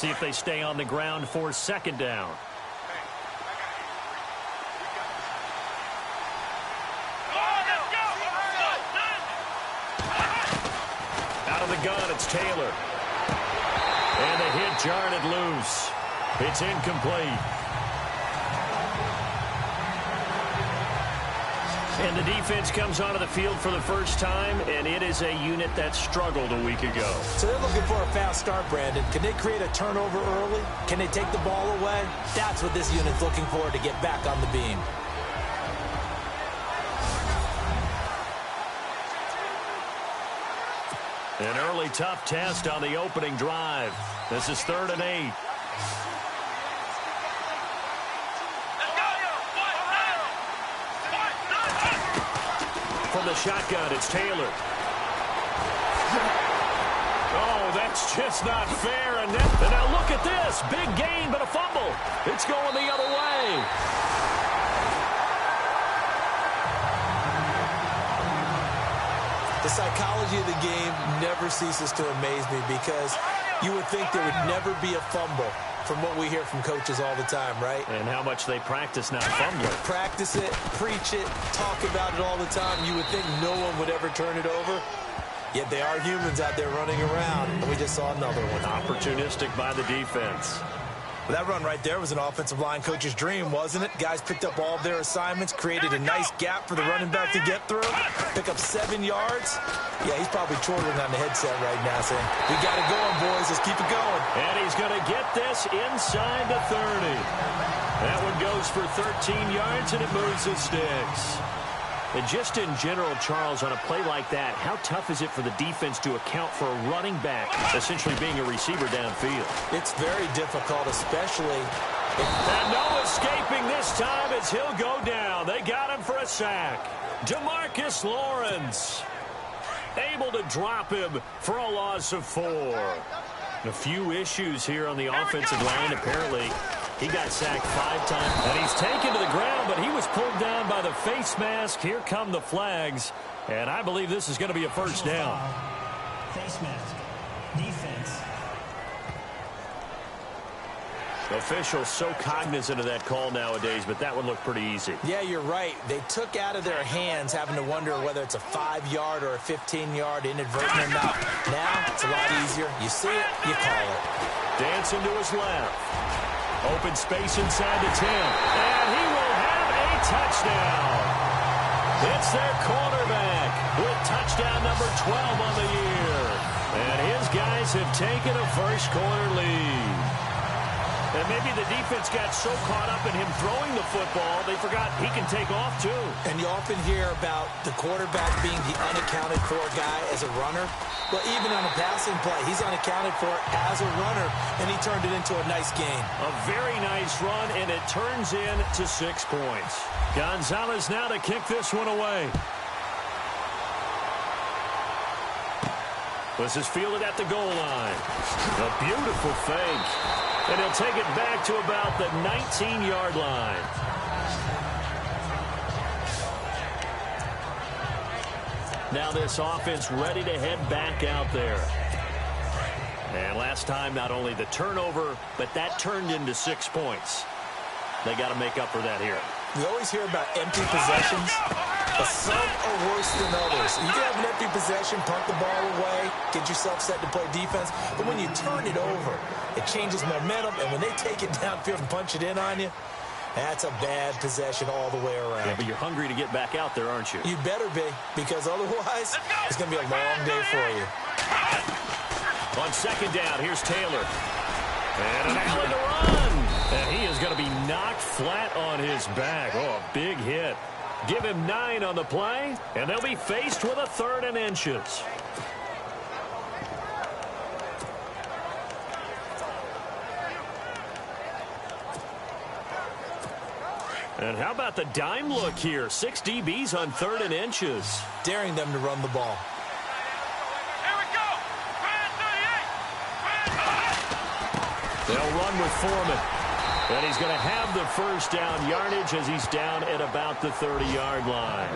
See if they stay on the ground for second down. Out of the gun, it's Taylor. And the hit jarred it loose. It's incomplete. And the defense comes onto the field for the first time, and it is a unit that struggled a week ago. So they're looking for a fast start, Brandon. Can they create a turnover early? Can they take the ball away? That's what this unit's looking for to get back on the beam. An early tough test on the opening drive. This is 3rd and 8. From the shotgun, it's Taylor. Oh, that's just not fair. And now look at this. Big gain, but a fumble. It's going the other way. The psychology of the game never ceases to amaze me because you would think there would never be a fumble from what we hear from coaches all the time, right? And how much they practice not fumbling. Practice it, preach it, talk about it all the time. You would think no one would ever turn it over. Yet they are humans out there running around, and we just saw another one. Opportunistic by the defense. Well, that run right there was an offensive line coach's dream, wasn't it? Guys picked up all of their assignments, created a nice gap for the running back to get through, pick up 7 yards. Yeah, he's probably chortling on the headset right now saying, we got it going, boys. Let's keep it going. And he's going to get this inside the 30. That one goes for 13 yards, and it moves the sticks. And just in general, Charles, on a play like that, how tough is it for the defense to account for a running back essentially being a receiver downfield? It's very difficult, especially and no escaping this time as he'll go down. They got him for a sack. DeMarcus Lawrence able to drop him for a loss of 4. A few issues here on the offensive line. Apparently, he got sacked 5 times. And he's taken to the ground, but he was pulled down by the face mask. Here come the flags. And I believe this is going to be a first down. Face mask. Defense. Officials so cognizant of that call nowadays, but that one looked pretty easy. Yeah, you're right. They took out of their hands having to wonder whether it's a 5-yard or a 15-yard inadvertent or not. Now, it's a lot easier. You see it, you call it. Dancing to his left. Open space inside the 10. And he will have a touchdown. It's their quarterback with touchdown number 12 on the year. And his guys have taken a first-quarter lead. And maybe the defense got so caught up in him throwing the football, they forgot he can take off, too. And you often hear about the quarterback being the unaccounted-for guy as a runner. Well, even on a passing play, he's unaccounted for as a runner, and he turned it into a nice gain. A very nice run, and it turns into 6 points. Gonzalez now to kick this one away. This is fielded at the goal line. A beautiful fake. And he'll take it back to about the 19-yard line. Now this offense ready to head back out there. And last time, not only the turnover, but that turned into 6 points. They got to make up for that here. We always hear about empty possessions, but some are worse than others. You can have an empty possession, punt the ball away, get yourself set to play defense, but when you turn it over, it changes momentum, and when they take it downfield and punch it in on you, that's a bad possession all the way around. Yeah, but you're hungry to get back out there, aren't you? You better be, because otherwise, it's going to be a long day for you. On second down, here's Taylor. And an Allen to run. And he is going to be knocked flat on his back. Oh, a big hit. Give him 9 on the play, and they'll be faced with a 3rd and inches. And how about the dime look here? 6 DBs on 3rd and inches. Daring them to run the ball. They'll run with Foreman. And he's going to have the first down yardage as he's down at about the 30-yard line.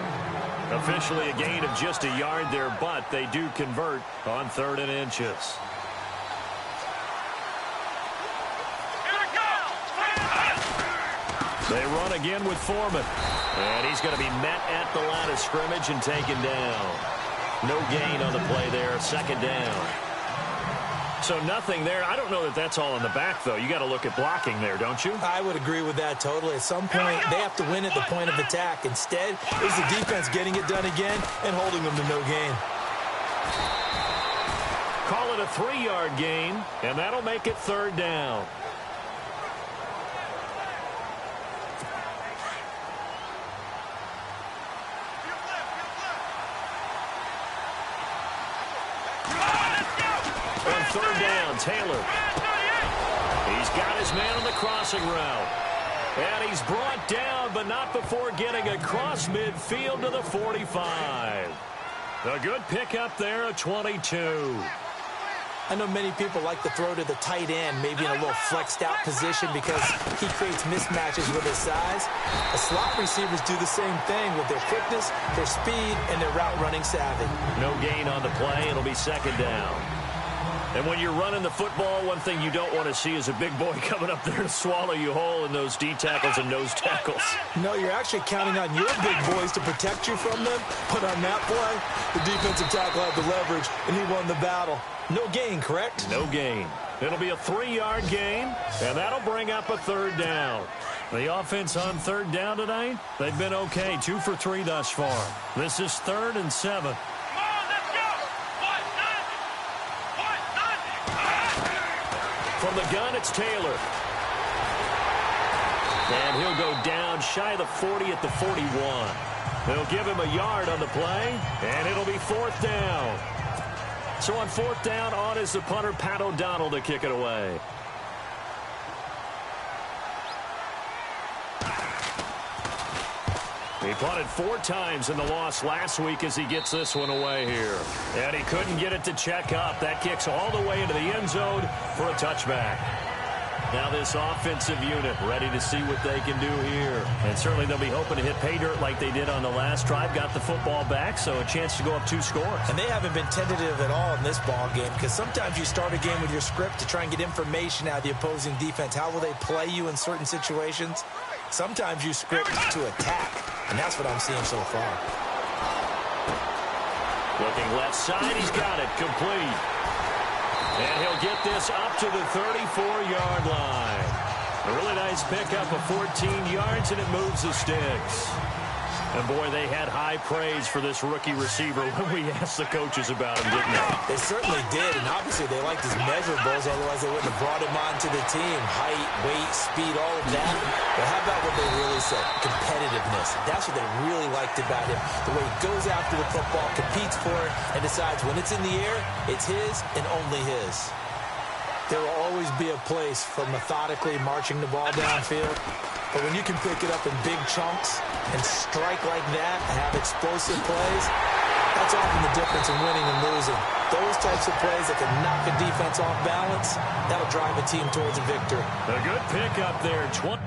Officially a gain of just a yard there, but they do convert on 3rd and inches. They run again with Foreman. And he's going to be met at the line of scrimmage and taken down. No gain on the play there, second down. So nothing there. I don't know that that's all in the back, though. You got to look at blocking there, don't you? I would agree with that totally. At some point, they have to win at the point of attack. Instead, it was the defense getting it done again and holding them to no gain. Call it a 3-yard gain, and that'll make it third down. On third down, Taylor. He's got his man on the crossing route. And he's brought down, but not before getting across midfield to the 45. A good pickup there at 22. I know many people like to throw to the tight end, maybe in a little flexed out position because he creates mismatches with his size. The slot receivers do the same thing with their quickness, their speed, and their route running savvy. No gain on the play. It'll be second down. And when you're running the football, one thing you don't want to see is a big boy coming up there to swallow you whole in those D tackles and nose tackles. No, you're actually counting on your big boys to protect you from them. But on that play, the defensive tackle had the leverage, and he won the battle. No gain, correct? No gain. It'll be a 3-yard gain, and that'll bring up a third down. The offense on third down tonight, they've been okay. 2 for 3 thus far. This is 3rd and 7. From the gun, it's Taylor. And he'll go down shy of the 40 at the 41. They'll give him a yard on the play, and it'll be 4th down. So on 4th down, on is the punter, Pat O'Donnell, to kick it away. He punted 4 times in the loss last week as he gets this one away here. And he couldn't get it to check up. That kicks all the way into the end zone for a touchback. Now this offensive unit ready to see what they can do here. And certainly they'll be hoping to hit pay dirt like they did on the last drive. Got the football back, so a chance to go up 2 scores. And they haven't been tentative at all in this ball game because sometimes you start a game with your script to try and get information out of the opposing defense. How will they play you in certain situations? Sometimes you script to attack, and that's what I'm seeing so far. Looking left side, he's got it complete. And he'll get this up to the 34-yard line. A really nice pickup of 14 yards, and it moves the sticks. And, boy, they had high praise for this rookie receiver when we asked the coaches about him, didn't they? They certainly did, and obviously they liked his measurables, otherwise they wouldn't have brought him onto the team. Height, weight, speed, all of that. But how about what they really said? Competitiveness. That's what they really liked about him. The way he goes after the football, competes for it, and decides when it's in the air, it's his and only his. There will always be a place for methodically marching the ball downfield. But when you can pick it up in big chunks and strike like that and have explosive plays, that's often the difference in winning and losing. Those types of plays that can knock a defense off balance, that'll drive a team towards a victory. A good pickup there. 20.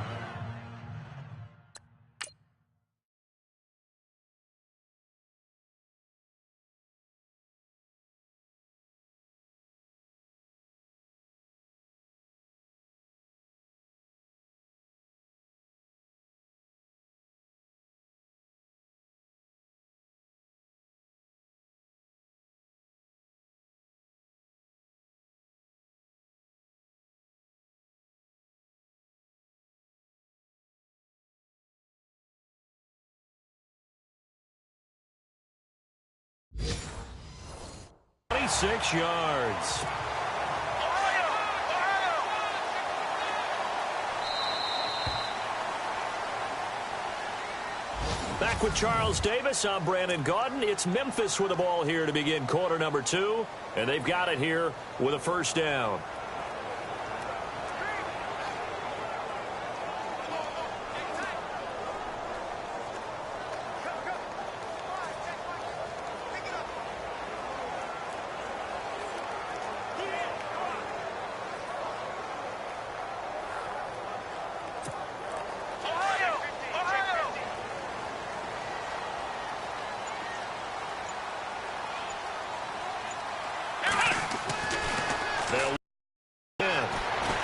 Six yards. Back with Charles Davis, I'm Brandon Gaudin. It's Memphis with the ball here to begin quarter number 2, and they've got it here with a first down.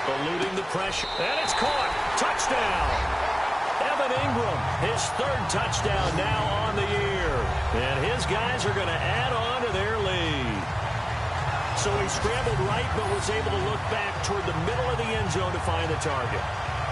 Eluding the pressure. And it's caught. Touchdown. Evan Ingram, his third touchdown now on the year. And his guys are going to add on to their lead. So he scrambled right, but was able to look back toward the middle of the end zone to find the target.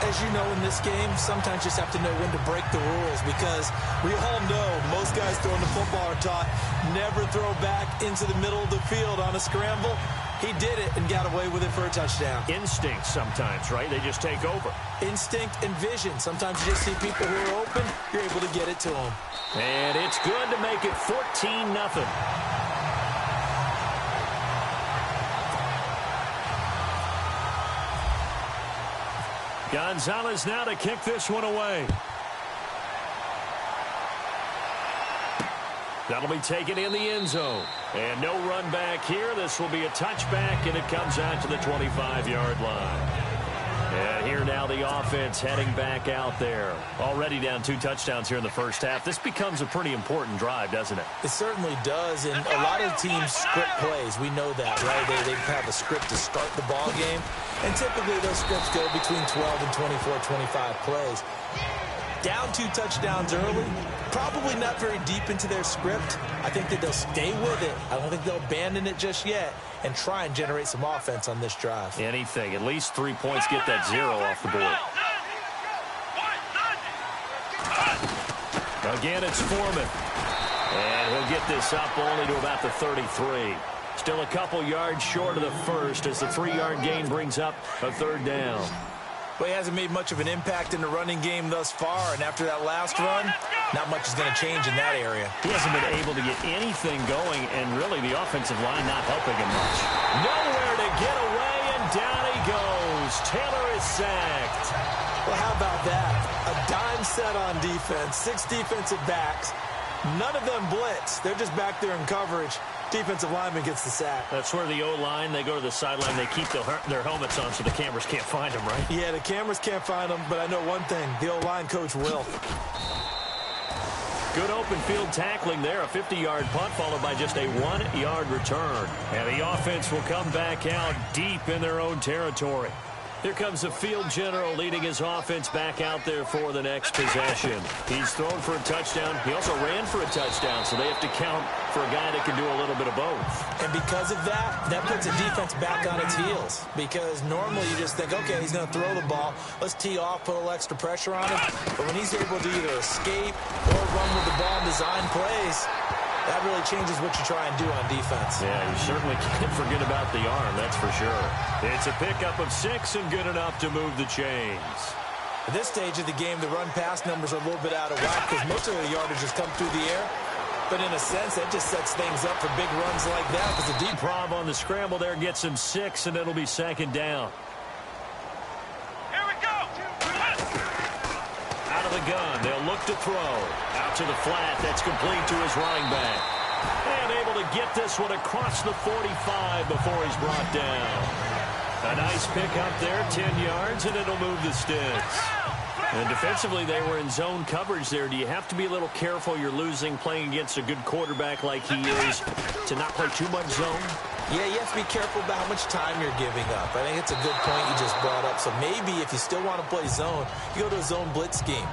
As you know, in this game, sometimes you just have to know when to break the rules, because we all know most guys throwing the football are taught never throw back into the middle of the field on a scramble. He did it and got away with it for a touchdown. Instinct sometimes, right? They just take over. Instinct and vision. Sometimes you just see people who are open, you're able to get it to them. And it's good to make it 14-0. Gonzalez now to kick this one away. That'll be taken in the end zone. And no run back here. This will be a touchback, and it comes out to the 25-yard line. And here now the offense heading back out there. Already down 2 touchdowns here in the first half. This becomes a pretty important drive, doesn't it? It certainly does, and a lot of teams script plays. We know that, right? They have a script to start the ball game, and typically those scripts go between 12 and 24, 25 plays. Down 2 touchdowns early, probably not very deep into their script. I think that they'll stay with it. I don't think they'll abandon it just yet and try and generate some offense on this drive. Anything. At least 3 points, get that 0 off the board. Again, it's Foreman. And he'll get this up only to about the 33. Still a couple yards short of the first as the 3-yard gain brings up a third down. Well, he hasn't made much of an impact in the running game thus far, and after that last run, not much is going to change in that area. He hasn't been able to get anything going, and really the offensive line not helping him much. Nowhere to get away, and down he goes. Taylor is sacked. Well, how about that? A dime set on defense, 6 defensive backs. None of them blitz. They're just back there in coverage. Defensive lineman gets the sack. That's where the O-line, they go to the sideline, they keep their helmets on so the cameras can't find them, right? Yeah, the cameras can't find them, but I know one thing, the O-line coach will. Good open field tackling there, a 50-yard punt followed by just a 1-yard return. And the offense will come back out deep in their own territory. Here comes the field general leading his offense back out there for the next possession. He's thrown for a touchdown. He also ran for a touchdown, so they have to count for a guy that can do a little bit of both. And because of that, that puts the defense back on its heels. Because normally you just think, okay, he's going to throw the ball. Let's tee off, put a little extra pressure on him. But when he's able to either escape or run with the ball and design plays, that really changes what you try and do on defense. Yeah, you certainly can't forget about the arm, that's for sure. It's a pickup of 6 and good enough to move the chains. At this stage of the game, the run-pass numbers are a little bit out of whack because most of the yardage has come through the air. But in a sense, that just sets things up for big runs like that because the deep Prov on the scramble there gets him 6, and it'll be second down. Here we go. Out of the gun, they'll look to throw. Out to the flat, that's complete to his running back. And able to get this one across the 45 before he's brought down. A nice pickup there, 10 yards, and it'll move the sticks. And defensively, they were in zone coverage there. Do you have to be a little careful? You're losing playing against a good quarterback like he is to not play too much zone? Yeah, you have to be careful about how much time you're giving up. I think it's a good point you just brought up. So maybe if you still want to play zone, you go to a zone blitz scheme.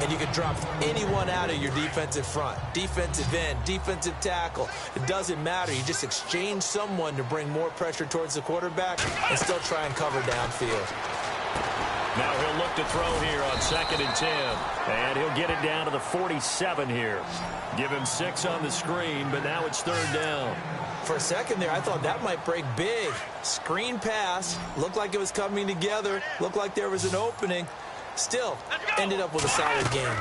And you can drop anyone out of your defensive front. Defensive end, defensive tackle. It doesn't matter. You just exchange someone to bring more pressure towards the quarterback and still try and cover downfield. Now he'll look to throw here on 2nd and 10. And he'll get it down to the 47 here. Give him 6 on the screen, but now it's 3rd down. For a second there, I thought that might break big. Screen pass. Looked like it was coming together. Looked like there was an opening. Still, ended up with a solid game.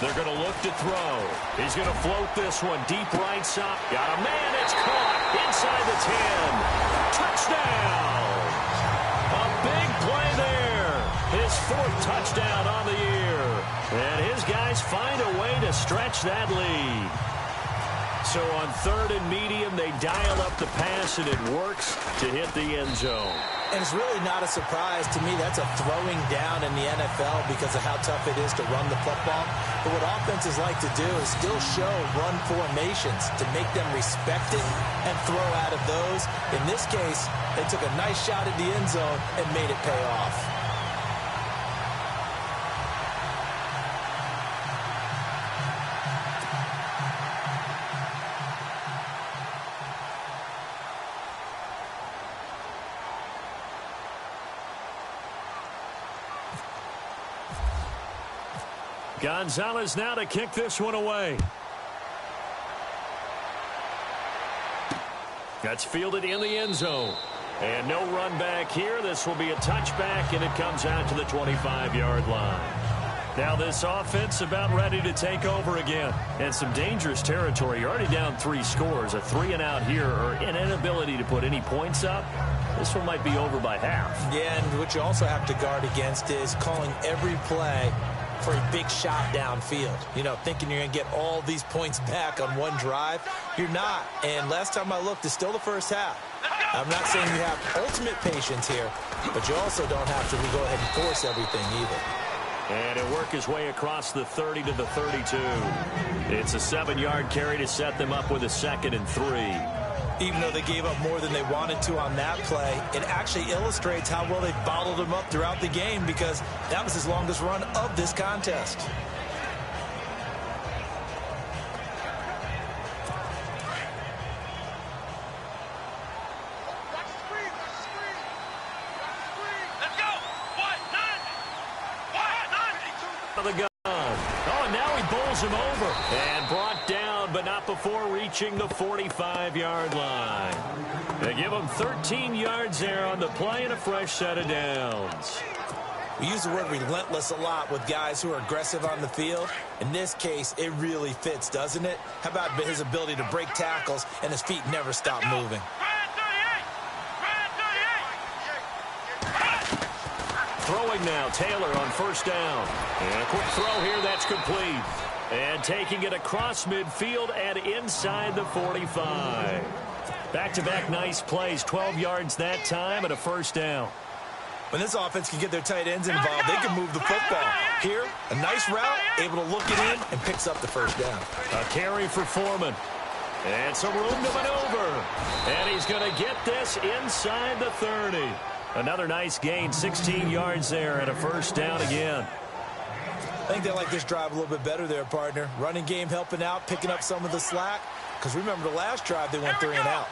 They're going to look to throw. He's going to float this one deep right side. Got a man. It's caught inside the 10. Touchdown. A big play there. His 4th touchdown on the year. And his guys find a way to stretch that lead. So on 3rd and medium, they dial up the pass, and it works to hit the end zone. And it's really not a surprise to me. That's a throwing down in the NFL because of how tough it is to run the football. But what offenses like to do is still show run formations to make them respect it and throw out of those. In this case, they took a nice shot at the end zone and made it pay off. Gonzalez now to kick this one away. That's fielded in the end zone. And no run back here. This will be a touchback, and it comes out to the 25-yard line. Now this offense about ready to take over again. And some dangerous territory. You're already down 3 scores. A 3-and-out here, or an inability to put any points up. This one might be over by half. Yeah, and what you also have to guard against is calling every play for a big shot downfield. You know, thinking you're going to get all these points back on one drive. You're not. And last time I looked, it's still the first half. I'm not saying you have ultimate patience here, but you also don't have to go ahead and force everything either. And he'll work his way across the 30 to the 32. It's a 7-yard carry to set them up with a 2nd and 3. Even though they gave up more than they wanted to on that play, it actually illustrates how well they bottled them up throughout the game, because that was his longest run of this contest. The gun. Oh, now he bowls him over and brought down, but not before reaching the 45-yard line. They give him 13 yards there on the play and a fresh set of downs. We use the word relentless a lot with guys who are aggressive on the field. In this case, it really fits, doesn't it? How about his ability to break tackles and his feet never stop moving? Throwing now, Taylor on first down. And a quick throw here, that's complete. And taking it across midfield and inside the 45. Back-to-back nice plays, 12 yards that time and a first down. When this offense can get their tight ends involved, they can move the football. Here, a nice route, able to look it in, and picks up the first down. A carry for Foreman. And some room to maneuver. And he's going to get this inside the 30. Another nice gain, 16 yards there and a first down again. I think they like this drive a little bit better there, partner. Running game helping out, picking up some of the slack. Because remember the last drive, they went 3 and out.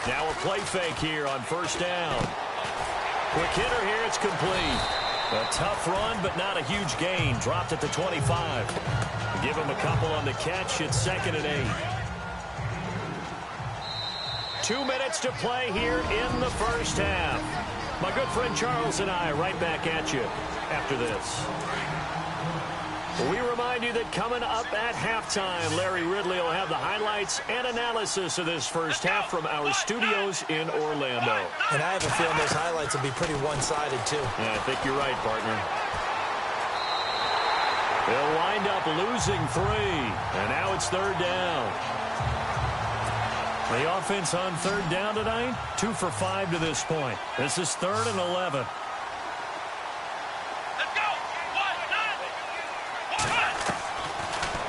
Now a play fake here on first down. Quick hitter here, it's complete. A tough run, but not a huge gain. Dropped at the 25. Give him a couple on the catch. It's 2nd and 8. 2 minutes to play here in the first half. My good friend Charles and I right back at you after this. We remind you that coming up at halftime, Larry Ridley will have the highlights and analysis of this first half from our studios in Orlando. And I have a feeling those highlights will be pretty one-sided, too. Yeah, I think you're right, partner. They'll wind up losing 3, and now it's 3rd down. The offense on 3rd down tonight, 2 for 5 to this point. This is 3rd and 11.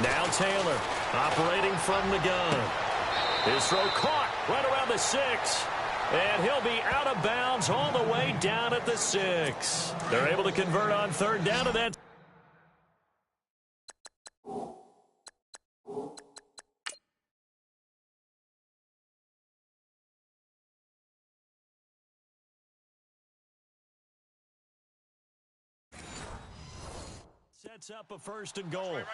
Now Taylor operating from the gun. His throw caught right around the 6. And he'll be out of bounds all the way down at the 6. They're able to convert on 3rd down to that. Sets up a 1st and goal. Right.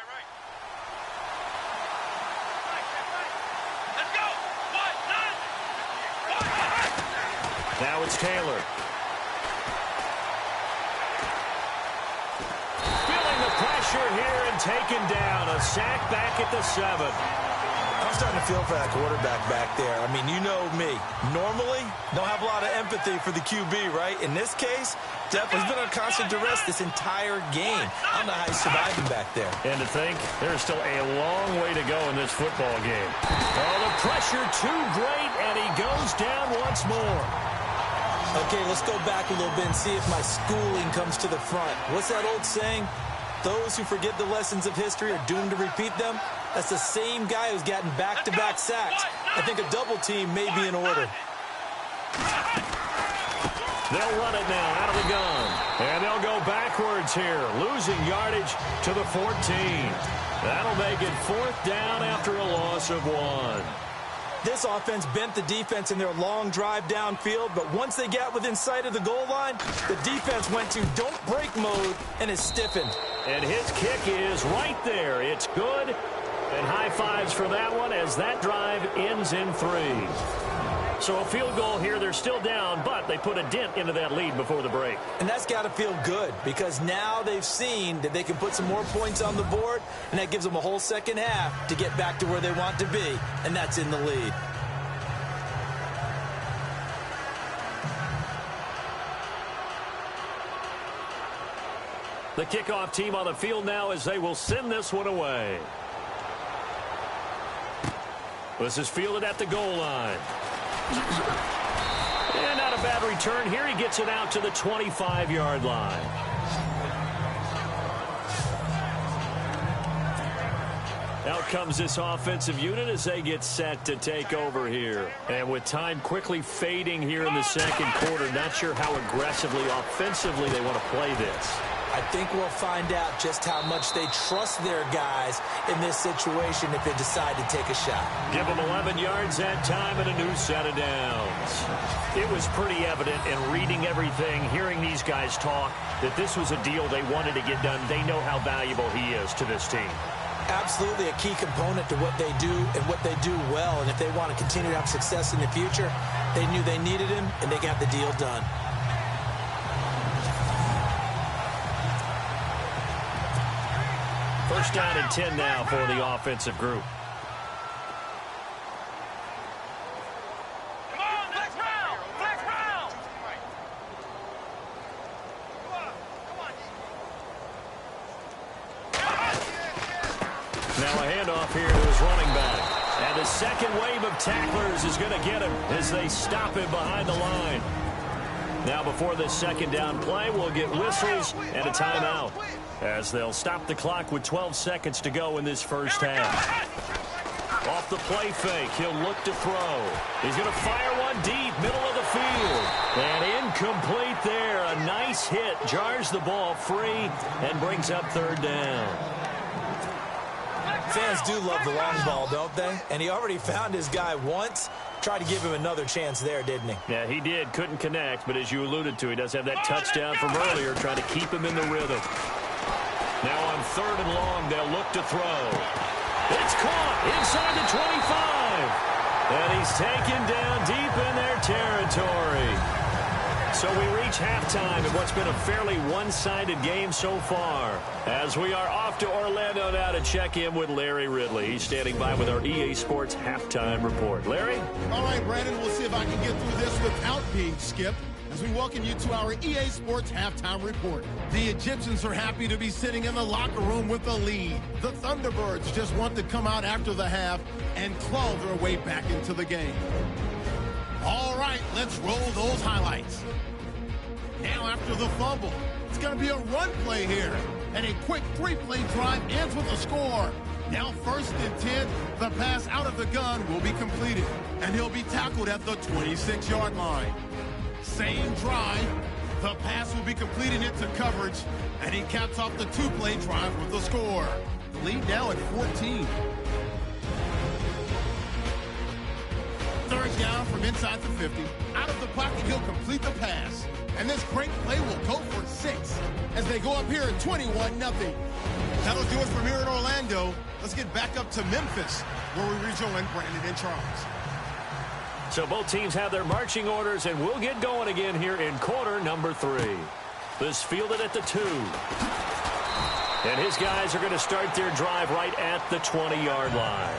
Let's go. Now it's Taylor. Feeling the pressure here and taken down. A sack back at the 7. I'm starting to feel for that quarterback back there. I mean, you know me. Normally, don't have a lot of empathy for the QB, right? In this case, definitely he's been on constant duress this entire game. I don't know how he's surviving back there. And to think, there's still a long way to go in this football game. Oh, the pressure too great, and he goes down once more. Okay, let's go back a little bit and see if my schooling comes to the front. What's that old saying? Those who forget the lessons of history are doomed to repeat them. That's the same guy who's gotten back-to-back sacks. I think a double team may be in order. They'll run it now out of the gun. And they'll go backwards here, losing yardage to the 14. That'll make it 4th down after a loss of 1. This offense bent the defense in their long drive downfield, but once they got within sight of the goal line, the defense went to don't break mode and is stiffened. And his kick is right there. It's good. And high fives for that one as that drive ends in 3. So a field goal here. They're still down, but they put a dent into that lead before the break. And that's got to feel good because now they've seen that they can put some more points on the board, and that gives them a whole second half to get back to where they want to be, and that's in the lead. The kickoff team on the field now as they will send this one away. This is fielded at the goal line. And not a bad return here. He gets it out to the 25-yard line. Out comes this offensive unit as they get set to take over here. And with time quickly fading here in the second quarter, not sure how aggressively, offensively they want to play this. I think we'll find out just how much they trust their guys in this situation if they decide to take a shot. Give them 11 yards that time and a new set of downs. It was pretty evident in reading everything, hearing these guys talk, that this was a deal they wanted to get done. They know how valuable he is to this team. Absolutely a key component to what they do and what they do well. And if they want to continue to have success in the future, they knew they needed him, and they got the deal done. First down and 10 now for the offensive group. Come on, flex round! Flex round! Now a handoff here to his running back. And the second wave of tacklers is going to get him as they stop him behind the line. Now before this second down play, we'll get whistles and a timeout, as they'll stop the clock with 12 seconds to go in this first half. Off the play fake, he'll look to throw. He's going to fire one deep, middle of the field. And incomplete there. A nice hit, jars the ball free, and brings up third down. Fans do love the long ball, don't they? And he already found his guy once. Tried to give him another chance there, didn't he? Yeah, he did. Couldn't connect, but as you alluded to, he does have that touchdown from earlier, trying to keep him in the rhythm. Now on third and long, they'll look to throw. It's caught inside the 25. And he's taken down deep in their territory. So we reach halftime in what's been a fairly one-sided game so far, as we are off to Orlando now to check in with Larry Ridley. He's standing by with our EA Sports halftime report. Larry? All right, Brandon, we'll see if I can get through this without being skipped as we welcome you to our EA Sports halftime report. The Egyptians are happy to be sitting in the locker room with the lead. The Thunderbirds just want to come out after the half and claw their way back into the game. All right, let's roll those highlights. Now after the fumble, it's going to be a run play here. And a quick three-play drive ends with a score. Now first and 10, the pass out of the gun will be completed. And he'll be tackled at the 26-yard line. Same drive, the pass will be completed into coverage. And he caps off the two-play drive with a score. Lead now at 14. Third down from inside the 50. Out of the pocket, he'll complete the pass. And this great play will go for 6 as they go up here at 21-0. That'll do it from here in Orlando. Let's get back up to Memphis, where we rejoin Brandon and Charles. So both teams have their marching orders, and we'll get going again here in quarter number 3. This fielded at the 2. And his guys are going to start their drive right at the 20-yard line.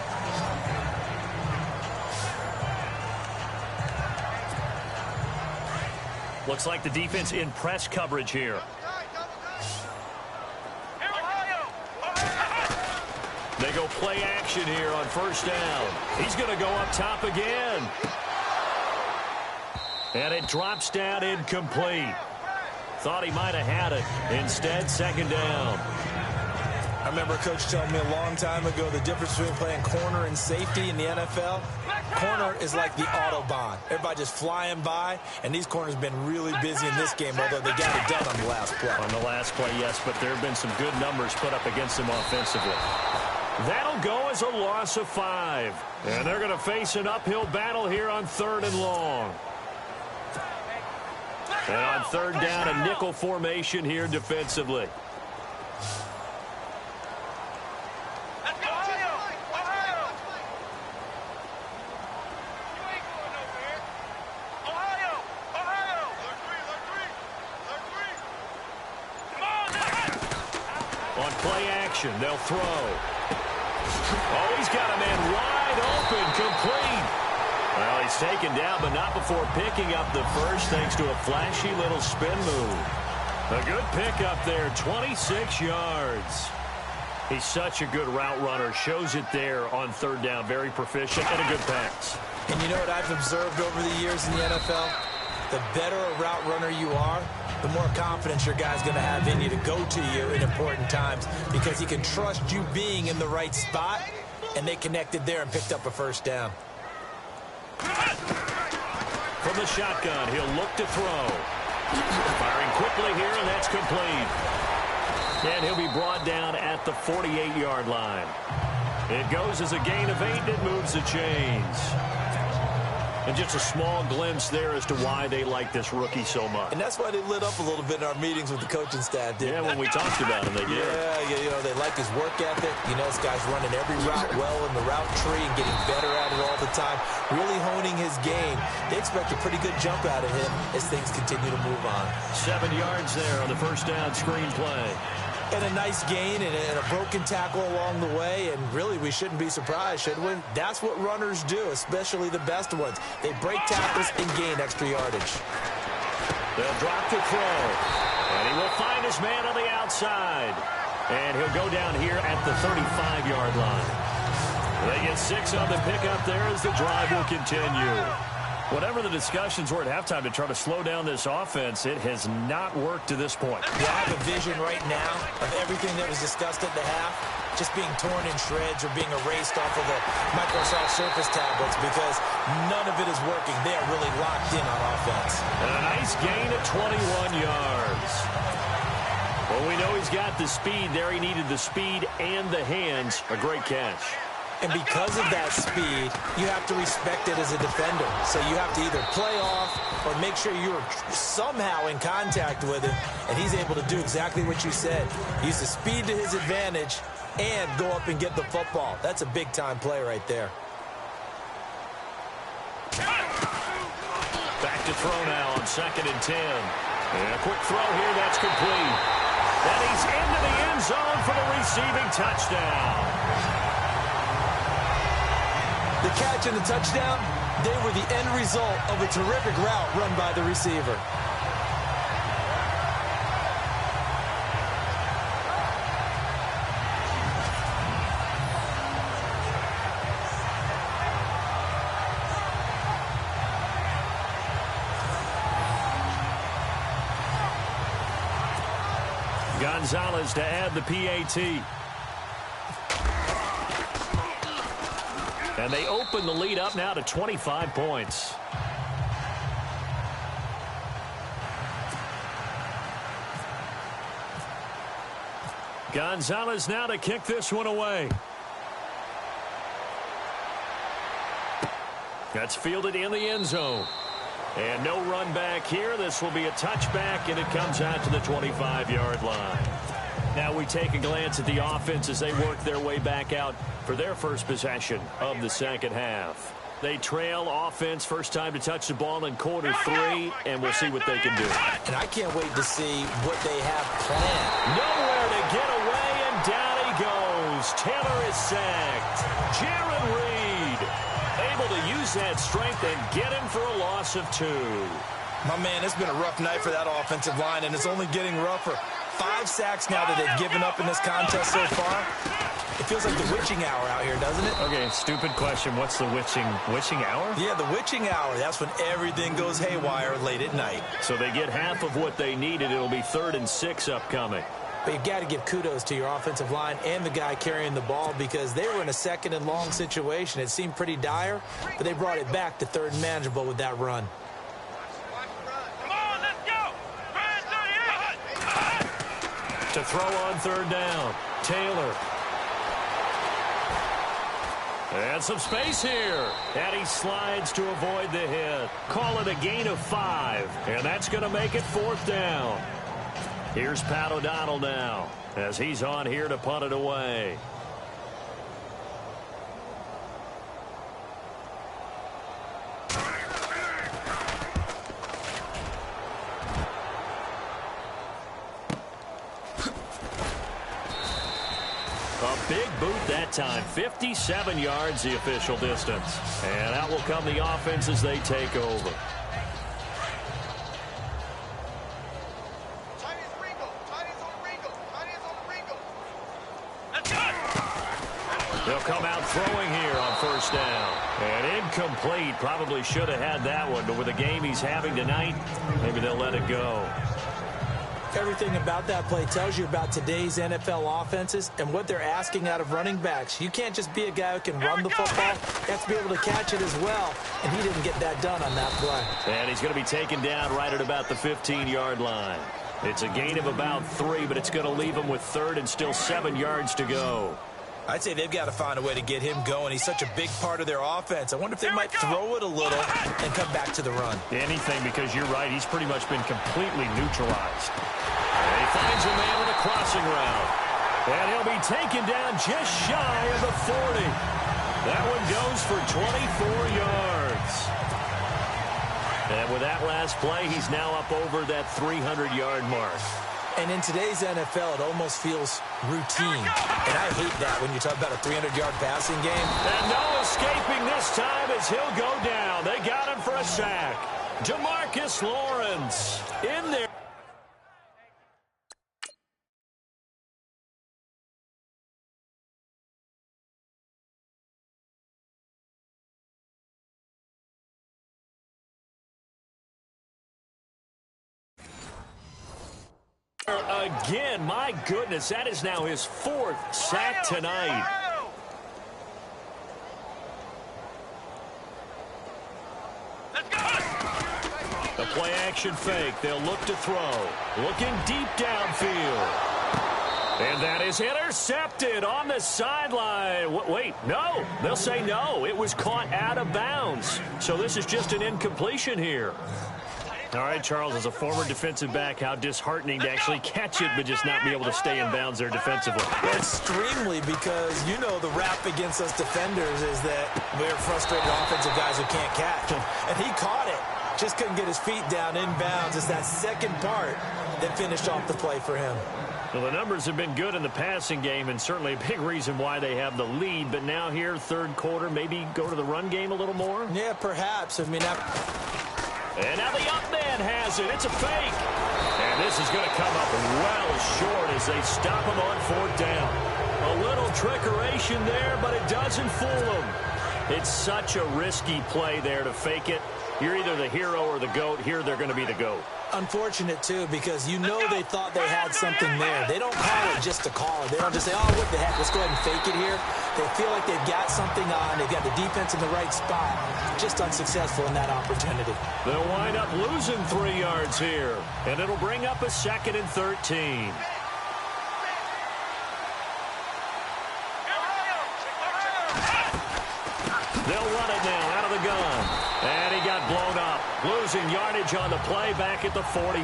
Looks like the defense in press coverage here. They go play action here on first down. He's going to go up top again. And it drops down incomplete. Thought he might have had it. Instead, second down. I remember a coach telling me a long time ago the difference between playing corner and safety in the NFL. Corner is like the Autobahn. Everybody just flying by, and these corners have been really busy in this game, although they got it done on the last play. On the last play, yes, but there have been some good numbers put up against them offensively. That'll go as a loss of 5. And they're going to face an uphill battle here on 3rd and long. And on 3rd down, a nickel formation here defensively. On play action, they'll throw. Oh, he's got a man wide open, complete. Well, he's taken down, but not before picking up the first, thanks to a flashy little spin move. A good pickup there, 26 yards. He's such a good route runner. Shows it there on 3rd down. Very proficient and a good pass. And you know what I've observed over the years in the NFL? The better a route runner you are, the more confidence your guy's going to have in you to go to you in important times because he can trust you being in the right spot, and they connected there and picked up a first down. From the shotgun, he'll look to throw. Firing quickly here, and that's complete. And he'll be brought down at the 48-yard line. It goes as a gain of 8, and it moves the chains. And just a small glimpse there as to why they like this rookie so much. And that's why they lit up a little bit in our meetings with the coaching staff, didn't they? When we talked about him, they did. Yeah, you know, they like his work ethic. You know, this guy's running every route well in the route tree and getting better at it all the time, really honing his game. They expect a pretty good jump out of him as things continue to move on. 7 yards there on the first down screen play. And a nice gain and a broken tackle along the way, and really we shouldn't be surprised, should we? That's what runners do, especially the best ones. They break tackles and gain extra yardage. They'll drop to throw, and he will find his man on the outside. And he'll go down here at the 35-yard line. They get 6 on the pickup there as the drive will continue. Whatever the discussions were at halftime to try to slow down this offense, it has not worked to this point. Yeah, I have a vision right now of everything that was discussed at the half just being torn in shreds or being erased off of the Microsoft Surface tablets because none of it is working. They are really locked in on offense. And a nice gain of 21 yards. Well, we know he's got the speed there. He needed the speed and the hands. A great catch. And because of that speed, you have to respect it as a defender. So you have to either play off or make sure you're somehow in contact with him. And he's able to do exactly what you said. Use the speed to his advantage and go up and get the football. That's a big-time play right there. Back to throw now on 2nd and 10. And a quick throw here, that's complete. And he's into the end zone for the receiving touchdown. The catch and the touchdown, they were the end result of a terrific route run by the receiver. Gonzalez to add the PAT. And they open the lead up now to 25 points. Gonzalez now to kick this one away. That's fielded in the end zone. And no run back here. This will be a touchback, and it comes out to the 25-yard line. Now we take a glance at the offense as they work their way back out for their first possession of the second half. They trail offense, first time to touch the ball in quarter 3, and we'll see what they can do. And I can't wait to see what they have planned. Nowhere to get away, and down he goes. Taylor is sacked. Jaron Reed able to use that strength and get him for a loss of 2. My man, it's been a rough night for that offensive line, and it's only getting rougher. 5 sacks now that they've given up in this contest so far. It feels like the witching hour out here, doesn't it? Okay, stupid question. What's the witching hour? Yeah, the witching hour. That's when everything goes haywire late at night. So they get half of what they needed. It'll be 3rd and 6 upcoming. But you've got to give kudos to your offensive line and the guy carrying the ball because they were in a 2nd and long situation. It seemed pretty dire, but they brought it back to 3rd and manageable with that run. To throw on 3rd down, Taylor. And some space here. And he slides to avoid the hit. Call it a gain of 5. And that's going to make it 4th down. Here's Pat O'Donnell now as he's on here to punt it away. A big boot that time. 57 yards the official distance. And out will come the offense as they take over. They'll come out throwing here on 1st down. And incomplete. Probably should have had that one, but with the game he's having tonight, maybe they'll let it go. Everything about that play tells you about today's NFL offenses and what they're asking out of running backs. You can't just be a guy who can run the football. You have to be able to catch it as well, and he didn't get that done on that play. And he's going to be taken down right at about the 15-yard line. It's a gain of about 3, but it's going to leave him with 3rd and still 7 yards to go. I'd say they've got to find a way to get him going. He's such a big part of their offense. I wonder if they might throw it a little and come back to the run. Anything, because you're right. He's pretty much been completely neutralized. And he finds a man with a crossing route. And he'll be taken down just shy of the 40. That one goes for 24 yards. And with that last play, he's now up over that 300-yard mark. And in today's NFL, it almost feels routine. And I hate that when you talk about a 300-yard passing game. And no escaping this time as he'll go down. They got him for a sack. DeMarcus Lawrence in there. Again, my goodness, that is now his 4th sack tonight. The play action fake. They'll look to throw. Looking deep downfield. And that is intercepted on the sideline. Wait, no. They'll say no. It was caught out of bounds. So this is just an incompletion here. All right, Charles, as a former defensive back, how disheartening to actually catch it but just not be able to stay in bounds there defensively. Extremely, because you know the rap against us defenders is that we're frustrated offensive guys who can't catch. And he caught it. Just couldn't get his feet down in bounds. It's that second part that finished off the play for him. Well, the numbers have been good in the passing game and certainly a big reason why they have the lead. But now here, 3rd quarter, maybe go to the run game a little more? Yeah, perhaps. I mean, and now the up man has it. It's a fake. And this is going to come up well short as they stop him on 4th down. A little trickeration there, but it doesn't fool him. It's such a risky play there to fake it. You're either the hero or the GOAT. Here they're going to be the GOAT. Unfortunate, too, because you know they thought they had something there. They don't call it just to call it. They don't just say, oh, what the heck, let's go ahead and fake it here. They feel like they've got something on. They've got the defense in the right spot. Just unsuccessful in that opportunity. They'll wind up losing 3 yards here, and it'll bring up a 2nd and 13. They'll run it now out of the gun. And he got blown up. Losing yardage on the play back at the 44.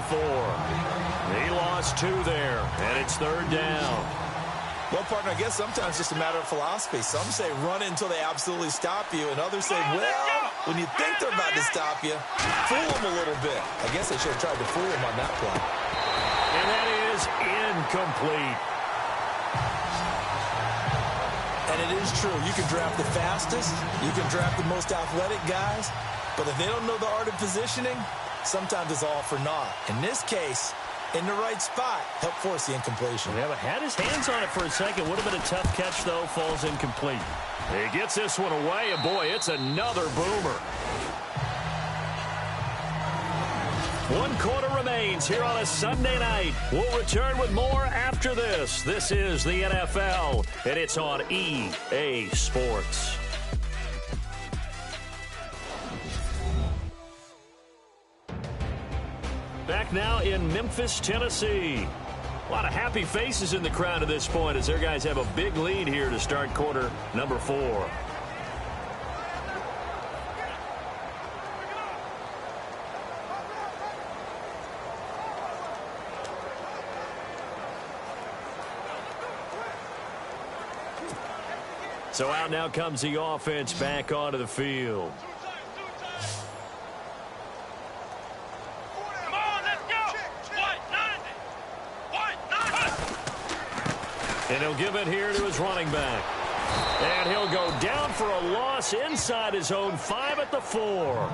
He lost 2 there, and it's 3rd down. Well, partner, I guess sometimes it's just a matter of philosophy. Some say run until they absolutely stop you, and others say, well, when you think they're about to stop you, fool them a little bit. I guess they should have tried to fool him on that play. And that is incomplete. And it is true. You can draft the fastest. You can draft the most athletic guys. But if they don't know the art of positioning, sometimes it's all for naught. In this case, in the right spot, help force the incompletion. Yeah, but had his hands on it for a second. Would have been a tough catch, though. Falls incomplete. He gets this one away, and boy, it's another boomer. 1 quarter remains here on a Sunday night. We'll return with more after this. This is the NFL, and it's on EA Sports. Back now in Memphis, Tennessee. A lot of happy faces in the crowd at this point as their guys have a big lead here to start quarter number 4. So out now comes the offense back onto the field. Come on, let's go. And he'll give it here to his running back. And he'll go down for a loss inside his own 5 at the 4.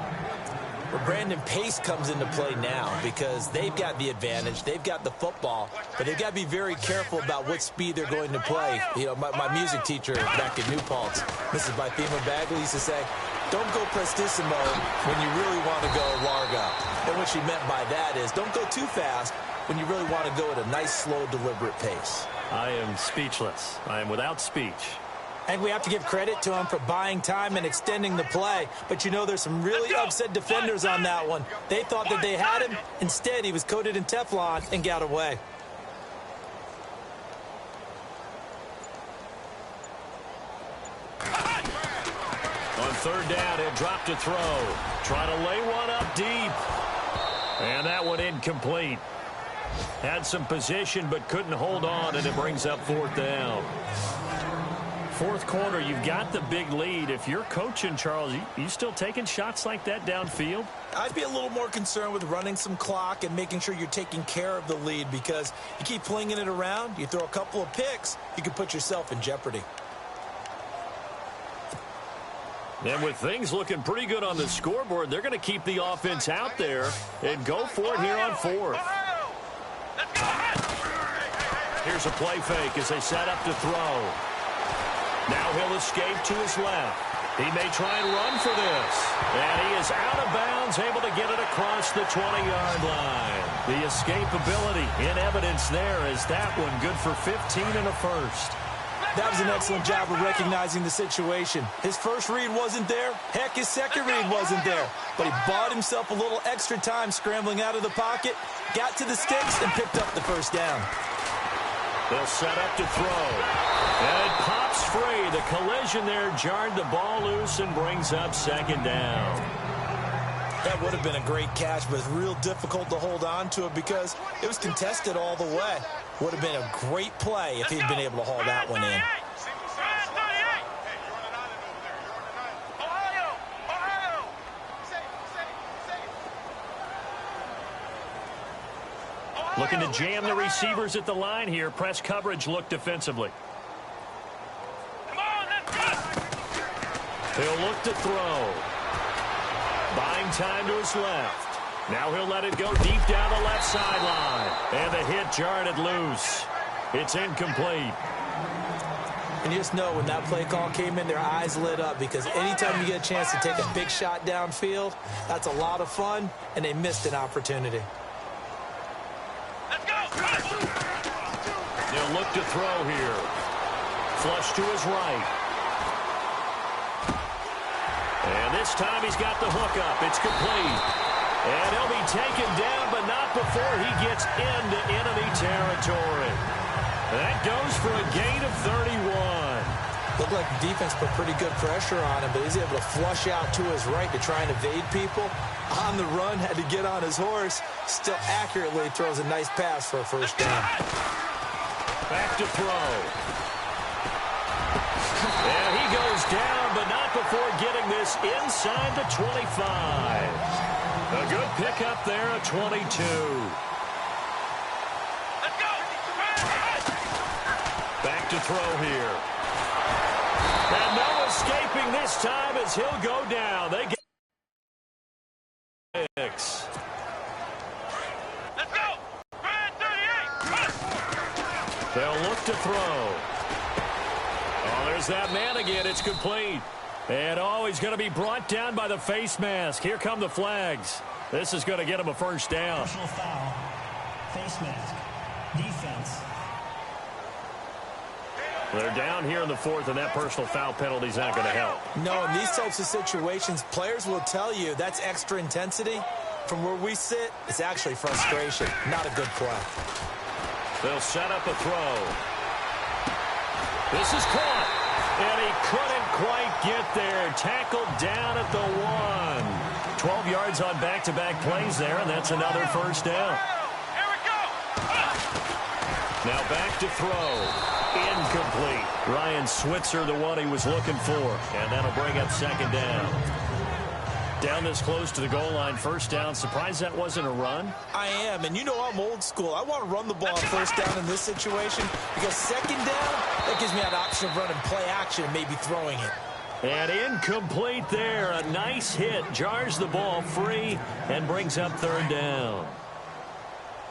Well, Brandon, pace comes into play now because they've got the advantage. They've got the football, but they've got to be very careful about what speed they're going to play. You know, my music teacher back in New Paltz, Mrs. Bythema Bagley, used to say, don't go prestissimo when you really want to go largo. And what she meant by that is don't go too fast when you really want to go at a nice, slow, deliberate pace. I am speechless. I am without speech. I think we have to give credit to him for buying time and extending the play. But, you know, there's some really upset defenders on that one. They thought that they had him. Instead, he was coated in Teflon and got away. On third down, he'll drop to throw. Try to lay one up deep. And that one incomplete. Had some position but couldn't hold on, and it brings up fourth down. Fourth quarter, you've got the big lead. If you're coaching, Charles, you still taking shots like that downfield? I'd be a little more concerned with running some clock and making sure you're taking care of the lead, because you keep flinging it around, you throw a couple of picks, you can put yourself in jeopardy. And with things looking pretty good on the scoreboard, they're going to keep the offense out there and go for it here on fourth. Here's a play fake as they set up to throw. Now he'll escape to his left. He may try and run for this. And he is out of bounds, able to get it across the 20-yard line. The escapability in evidence there as that one good for 15 and a first. That was an excellent job of recognizing the situation. His first read wasn't there. Heck, his second read wasn't there. But he bought himself a little extra time scrambling out of the pocket, got to the sticks, and picked up the first down. They'll set up to throw. And it pops free. The collision there jarred the ball loose and brings up second down. That would have been a great catch, but it's real difficult to hold on to it because it was contested all the way. Would have been a great play if he'd been able to haul that one in. Looking to jam the receivers at the line here. Press coverage look defensively. He'll look to throw. Buying time to his left. Now he'll let it go deep down the left sideline. And the hit jarred it loose. It's incomplete. And you just know when that play call came in, their eyes lit up, because anytime you get a chance to take a big shot downfield, that's a lot of fun, and they missed an opportunity. They'll look to throw here. Flush to his right. And this time he's got the hook up. It's complete. And he'll be taken down, but not before he gets into enemy territory. That goes for a gain of 31. Looked like the defense put pretty good pressure on him, but he's able to flush out to his right to try and evade people. On the run, had to get on his horse. Still accurately throws a nice pass for a first down. Back to throw. And he goes down, but not before getting this inside the 25. A good pickup there at 22. Back to throw here. And no escaping this time as he'll go down. They get 6. Let's go. 38. They'll look to throw. Oh, there's that man again. It's complete. And, oh, he's going to be brought down by the face mask. Here come the flags. This is going to get him a first down. Personal foul. Face mask. Defense. They're down here in the fourth, and that personal foul penalty is not going to help. No, in these types of situations, players will tell you that's extra intensity. From where we sit, it's actually frustration. Not a good play. They'll set up a throw. This is caught. And he couldn't quite get there. Tackled down at the 1. 12 yards on back-to-back plays there, and that's another first down. Now back to throw. Incomplete. Ryan Switzer, the one he was looking for. And that'll bring up second down. Down this close to the goal line, first down. Surprised that wasn't a run? I am, and you know I'm old school. I want to run the ball on first down in this situation because second down, that gives me an option of running play action and maybe throwing it. And incomplete there. A nice hit. Jars the ball free and brings up third down.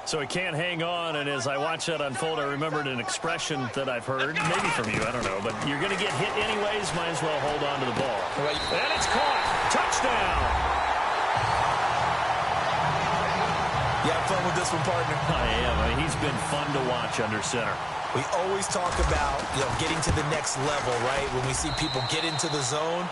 So he can't hang on, and as I watch that unfold, I remembered an expression that I've heard, maybe from you, I don't know, but you're going to get hit anyways, might as well hold on to the ball. And it's caught. Touchdown. You have fun with this one, partner? I am. I mean, he's been fun to watch under center. We always talk about, getting to the next level, right? When we see people get into the zone.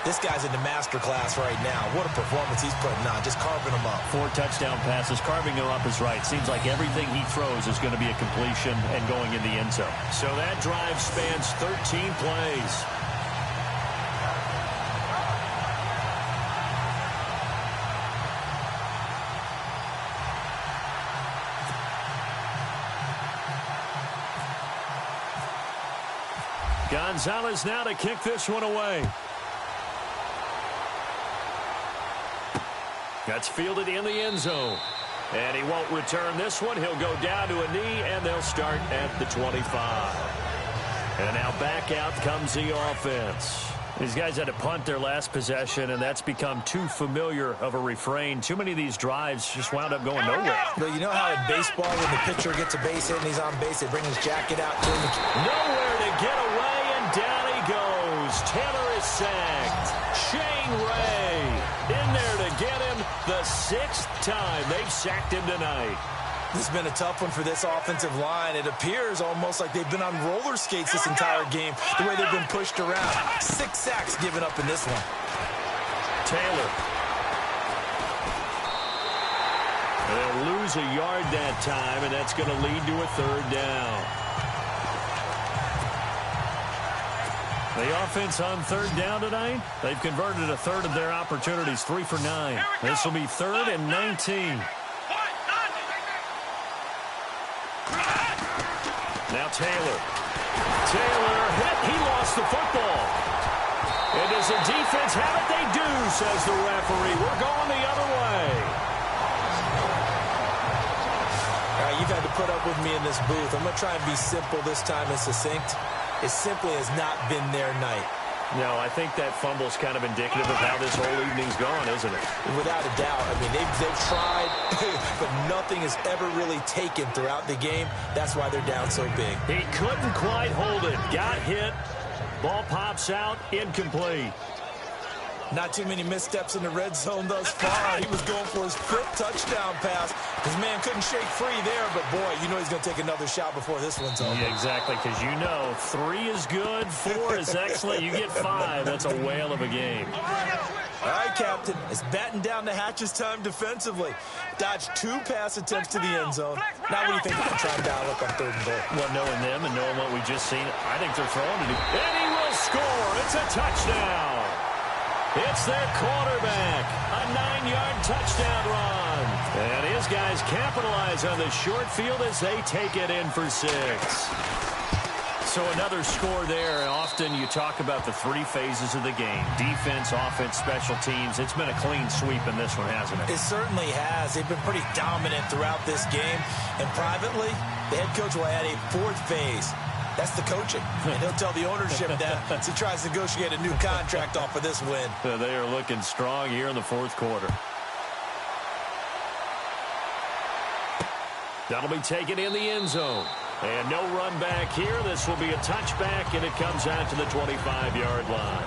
This guy's in the master class right now. What a performance he's putting on, just carving them up. 4 touchdown passes. Carving them up is right. Seems like everything he throws is going to be a completion and going in the end zone. So that drive spans 13 plays. Gonzalez now to kick this one away. That's fielded in the end zone. And he won't return this one. He'll go down to a knee, and they'll start at the 25. And now back out comes the offense. These guys had to punt their last possession, and that's become too familiar of a refrain. Too many of these drives just wound up going nowhere. But you know how in baseball, when the pitcher gets a base hit and he's on base, they bring his jacket out to him. Nowhere to get away, and down he goes. Taylor is sacked. Shane Ray in there to get him the 6th time they've sacked him tonight. This has been a tough one for this offensive line. It appears almost like they've been on roller skates this entire game, the way they've been pushed around. 6 sacks given up in this one. Taylor. They'll lose a yard that time, and that's going to lead to a third down. The offense on third down tonight, they've converted a third of their opportunities, 3 for 9. This will be 3rd and 19. Now Taylor. Taylor hit. He lost the football. And does the defense have it? They do, says the referee. We're going the other way. All right, you've had to put up with me in this booth. I'm going to try and be simple this time and succinct. It simply has not been their night. No, I think that fumble's kind of indicative of how this whole evening's gone, isn't it? Without a doubt. I mean, they've tried, but nothing is ever really taken throughout the game. That's why they're down so big. He couldn't quite hold it. Got hit. Ball pops out. Incomplete. Not too many missteps in the red zone thus far. He was going for his 5th touchdown pass. His man couldn't shake free there, but boy, you know he's going to take another shot before this one's over. Yeah, exactly, because you know 3 is good, 4 is excellent. You get 5. That's a whale of a game. All right, Captain. It's batten down the hatches time defensively. Dodged 2 pass attempts to the end zone. Now what do you think they're going to try and dial up on 3rd and goal? Well, knowing them and knowing what we just seen, I think they're throwing to do. And he will score. It's a touchdown. It's their quarterback. A 9-yard touchdown run. And his guys capitalize on the short field as they take it in for 6. So another score there. Often you talk about the 3 phases of the game. Defense, offense, special teams. It's been a clean sweep in this one, hasn't it? It certainly has. They've been pretty dominant throughout this game. And privately, the head coach will add a 4th phase. That's the coaching. And he'll tell the ownership that as he tries to negotiate a new contract off of this win. They are looking strong here in the 4th quarter. That'll be taken in the end zone. And no run back here. This will be a touchback, and it comes out to the 25-yard line.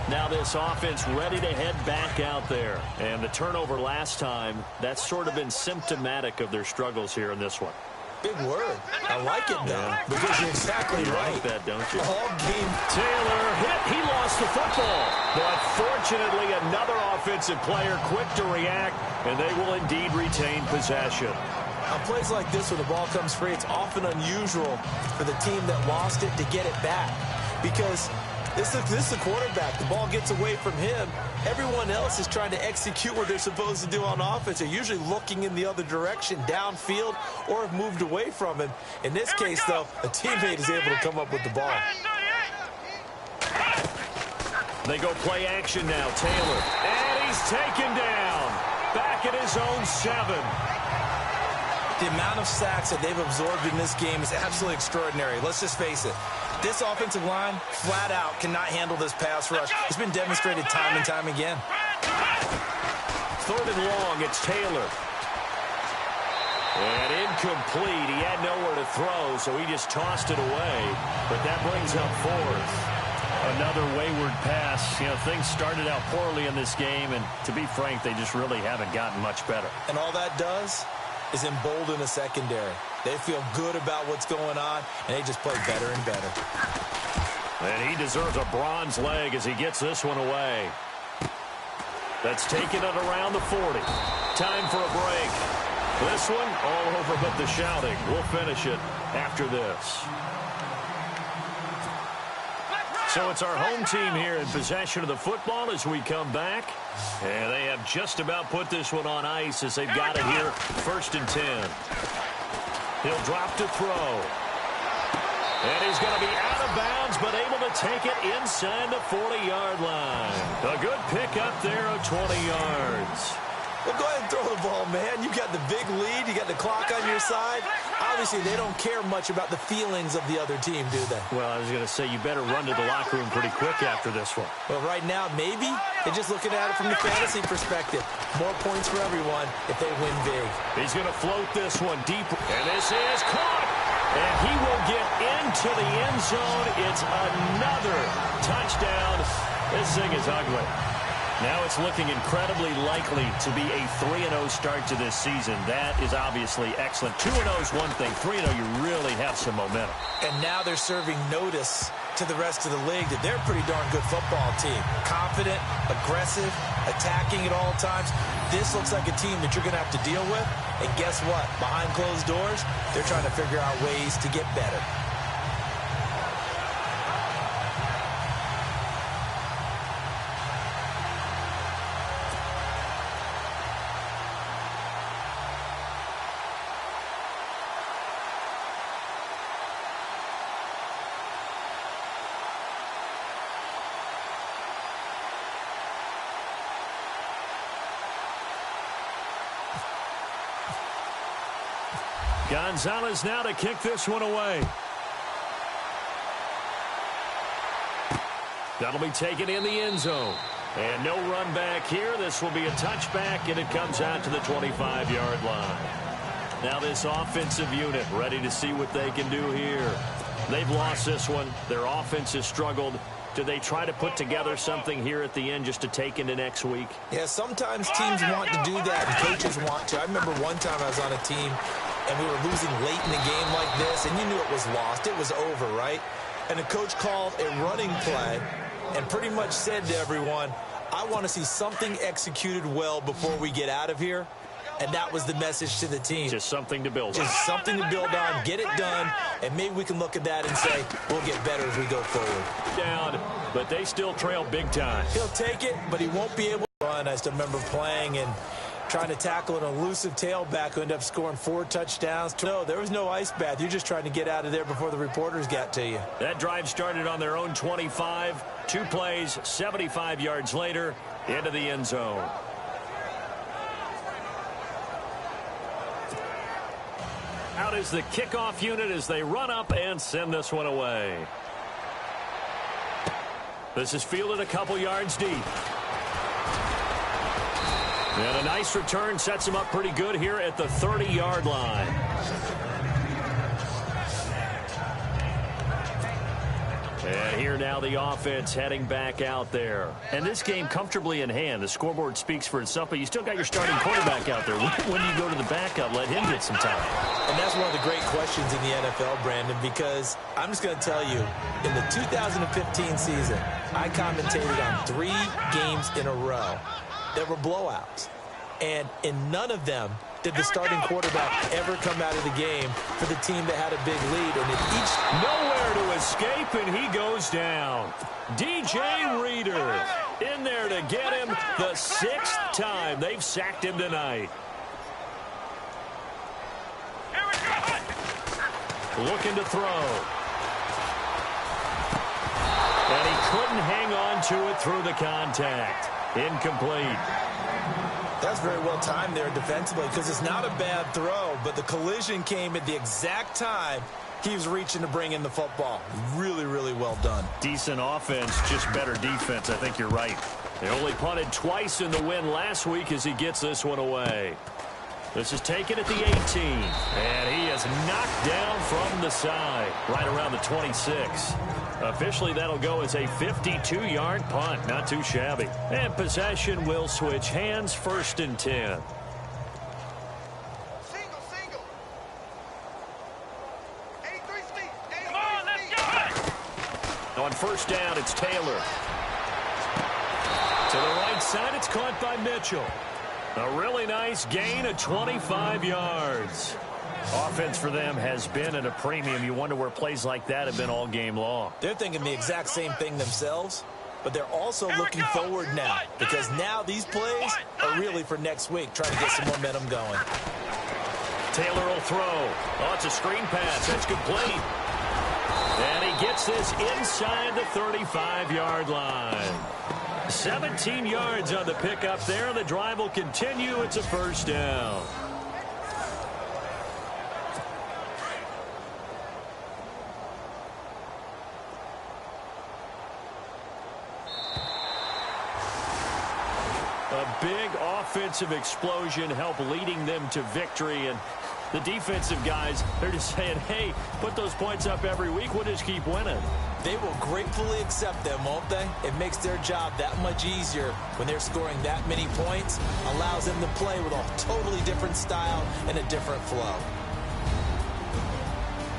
Now this offense ready to head back out there. And the turnover last time, that's sort of been symptomatic of their struggles here in this one. Big word. I like it, though, because you're exactly right. Like that, don't you? All game. Taylor hit. He lost the football. But fortunately, another offensive player quick to react, and they will indeed retain possession. On plays like this, when the ball comes free, it's often unusual for the team that lost it to get it back. Because This is the quarterback. The ball gets away from him. Everyone else is trying to execute what they're supposed to do on offense. They're usually looking in the other direction, downfield, or have moved away from him. In this case, though, a teammate is able to come up with the ball. They go play action now. Taylor. And he's taken down. Back at his own 7. The amount of sacks that they've absorbed in this game is absolutely extraordinary. Let's just face it. This offensive line, flat out, cannot handle this pass rush. It's been demonstrated time and time again. 3rd and long, it's Taylor. And incomplete. He had nowhere to throw, so he just tossed it away. But that brings up 4th. Another wayward pass. You know, things started out poorly in this game, and to be frank, they just really haven't gotten much better. And all that does is embolden a secondary. They feel good about what's going on, and they just play better and better. And he deserves a bronze leg as he gets this one away. That's taking it around the 40. Time for a break. This one all over but the shouting. We'll finish it after this. So it's our home team here in possession of the football as we come back. And they have just about put this one on ice as they've got it here. 1st and 10. He'll drop to throw. And he's going to be out of bounds, but able to take it inside the 40-yard line. A good pickup there of 20 yards. Well, go ahead and throw the ball, man. You got the big lead. You got the clock on your side. Obviously, they don't care much about the feelings of the other team, do they? Well, I was going to say, you better run to the locker room pretty quick after this one. Well, right now, maybe they're just looking at it from the fantasy perspective. More points for everyone if they win big. He's going to float this one deep. And this is caught. And he will get into the end zone. It's another touchdown. This thing is ugly. Now it's looking incredibly likely to be a 3-0 start to this season. That is obviously excellent. 2-0 is one thing. 3-0, you really have some momentum. And now they're serving notice to the rest of the league that they're a pretty darn good football team. Confident, aggressive, attacking at all times. This looks like a team that you're going to have to deal with. And guess what? Behind closed doors, they're trying to figure out ways to get better. Gonzalez now to kick this one away. That'll be taken in the end zone. And no run back here. This will be a touchback, and it comes out to the 25-yard line. Now this offensive unit ready to see what they can do here. They've lost this one. Their offense has struggled. Do they try to put together something here at the end just to take into next week? Yeah, sometimes teams want to do that, and coaches want to. I remember one time I was on a team, and we were losing late in the game like this, and you knew it was lost. It was over, right? And the coach called a running play and pretty much said to everyone, I want to see something executed well before we get out of here. And that was the message to the team. Just something to build on. Just something to build on, get it done, and maybe we can look at that and say, we'll get better as we go forward. Down, but they still trail big time. He'll take it, but he won't be able to run. I still remember playing and trying to tackle an elusive tailback who ended up scoring 4 touchdowns. No, there was no ice bath. You're just trying to get out of there before the reporters got to you. That drive started on their own 25. 2 plays, 75 yards later, into the end zone. Out is the kickoff unit as they run up and send this one away. This is fielded a couple yards deep. And a nice return sets him up pretty good here at the 30-yard line. And here now the offense heading back out there. And this game comfortably in hand. The scoreboard speaks for itself, but you still got your starting quarterback out there. When do you go to the backup, let him get some time? And that's one of the great questions in the NFL, Brandon, because I'm just going to tell you, in the 2015 season, I commentated on 3 games in a row that were blowouts. And in none of them did the starting quarterback ever come out of the game for the team that had a big lead. And if each... Nowhere to escape, and he goes down. DJ Reader in there to get him the 6th time they've sacked him tonight. Looking to throw. And he couldn't hang on to it through the contact. Incomplete. That's very well timed there defensively because it's not a bad throw, but the collision came at the exact time he was reaching to bring in the football. Really, really well done. Decent offense, just better defense. I think you're right. They only punted twice in the win last week as he gets this one away. This is taken at the 18, and he is knocked down from the side, right around the 26. Officially, that'll go as a 52-yard punt. Not too shabby. And possession will switch hands, 1st and 10. Single. 83 speed. Come on, let's go. On 1st down, it's Taylor. To the right side, it's caught by Mitchell. A really nice gain of 25 yards. Offense for them has been at a premium. You wonder where plays like that have been all game long. They're thinking the exact same thing themselves, but they're also looking forward now because now these plays are really for next week, trying to get some momentum going. Taylor will throw. Oh, it's a screen pass. That's complete. And he gets this inside the 35-yard line. 17 yards on the pickup there. The drive will continue. It's a 1st down. A big offensive explosion helped leading them to victory. And the defensive guys, they're just saying, hey, put those points up every week. We'll just keep winning. They will gratefully accept them, won't they? It makes their job that much easier when they're scoring that many points. Allows them to play with a totally different style and a different flow.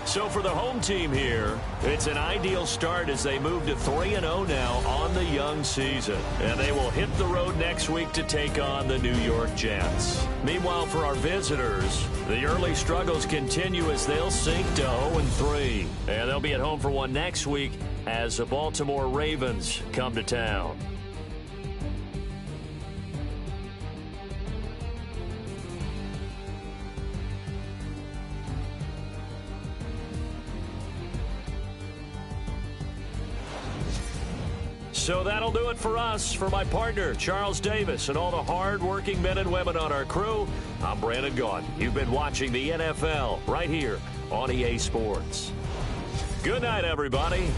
So for the home team here, it's an ideal start as they move to 3-0 now on the young season. And they will hit the road next week to take on the New York Jets. Meanwhile, for our visitors, the early struggles continue as they'll sink to 0-3. And they'll be at home for one next week as the Baltimore Ravens come to town. So that'll do it for us. For my partner, Charles Davis, and all the hard-working men and women on our crew, I'm Brandon Gaudin. You've been watching the NFL right here on EA Sports. Good night, everybody.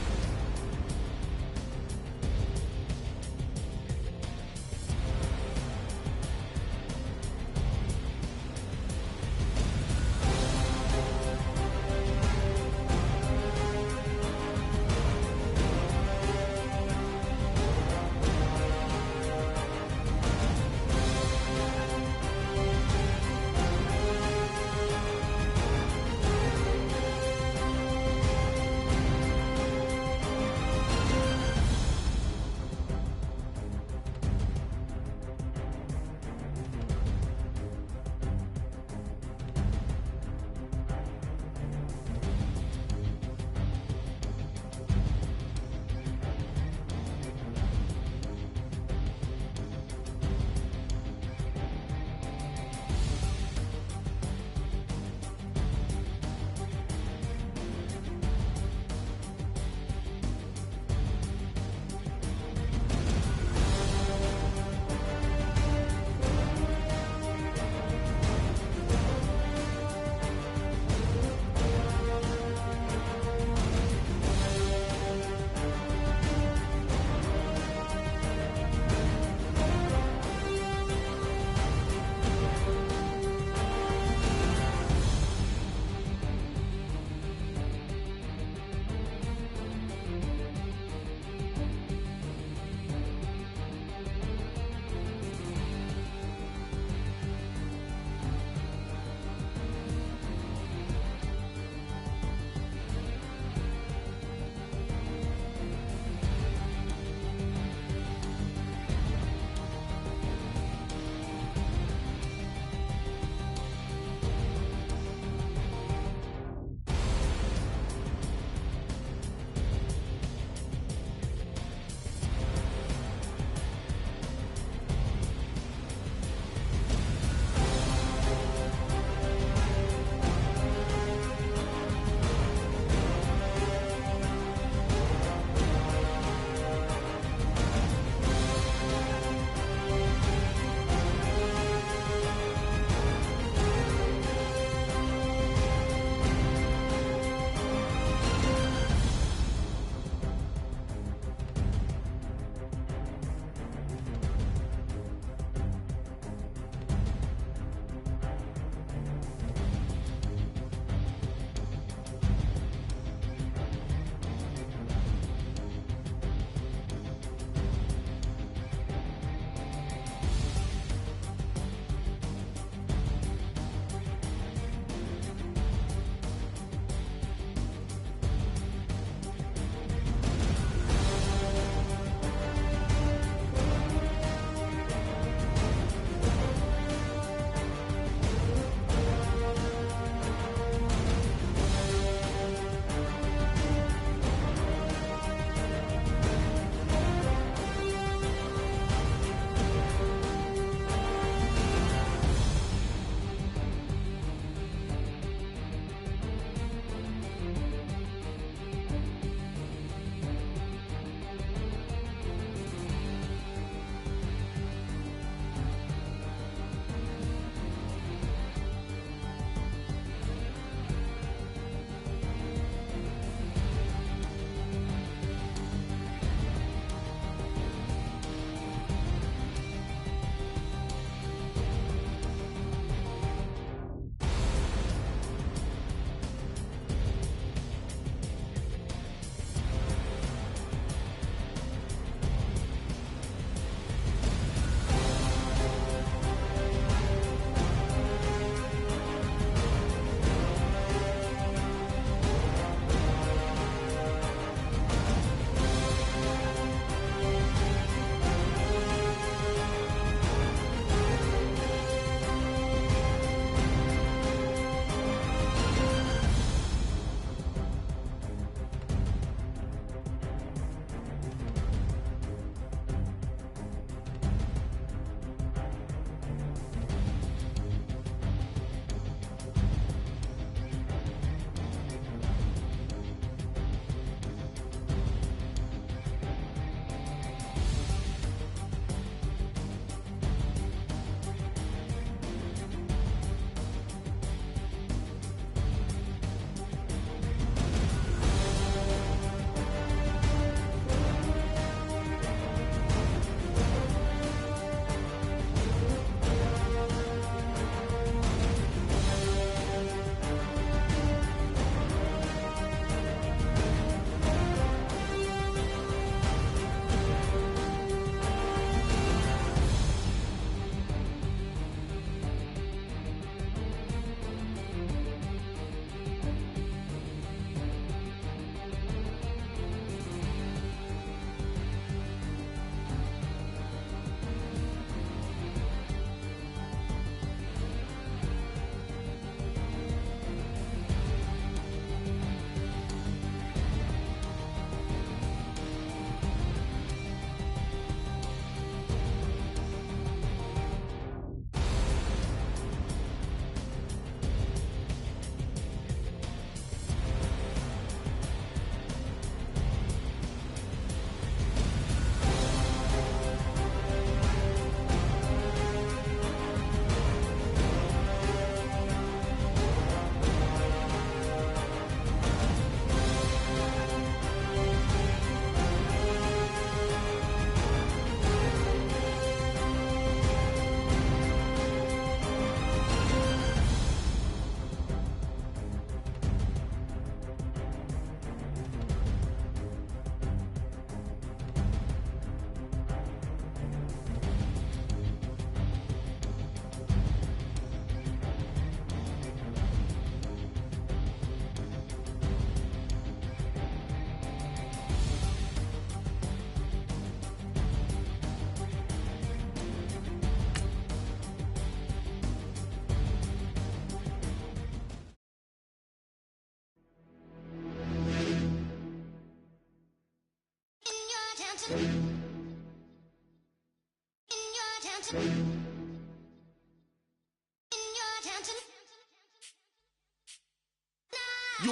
You're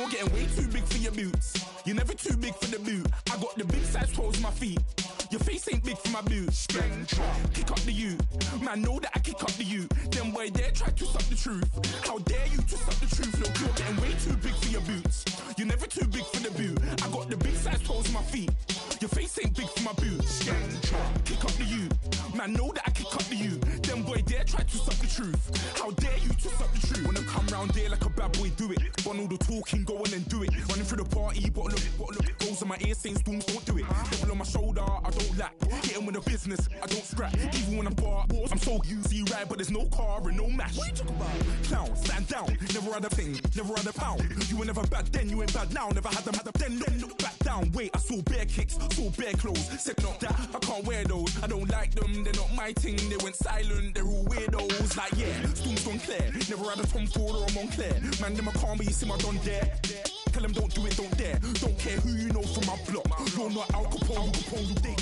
getting way too big for your boots. You're never too big for the boot. I got the big size toes on my feet. Your face ain't big for my boots. Kick up the you. Man, know that I kick up the you. Them boy there try to suck the truth. How dare you to suck the truth? Look, you're getting way too big for your boots. You're never too big for the boot. I got the big size toes on my feet. Your face ain't big for my boots. Kick up the you. Man, know that I kick up the you. Them boy there try to suck the truth. How dare you to suck the truth? Wanna come round there like a bad boy, do it. Want all the talking, go on and do it. Running through the party, bottle up. Goes in my ear saying storms, don't do it. Devil on my shoulder, I don't lack. Hitting with the business, I don't scrap. Even when I'm bar, I'm so easy right, but there's no car and no match. What you talking about? Clown, stand down. Never had a thing, never had a pound. You were never bad then, you ain't bad now. Never had them, then look back down. Wait, I saw bare kicks, saw bare clothes. Said not that, I can't wear those. I don't like them, they're not my thing. They went silent, they're all weirdos. Like yeah, storm's gone clear. Never had a Tom Ford or a Montclair. Man, them I can't be, you see my done there. Tell them don't do it, don't dare. Don't care who you know from my block. You're not Al Capone,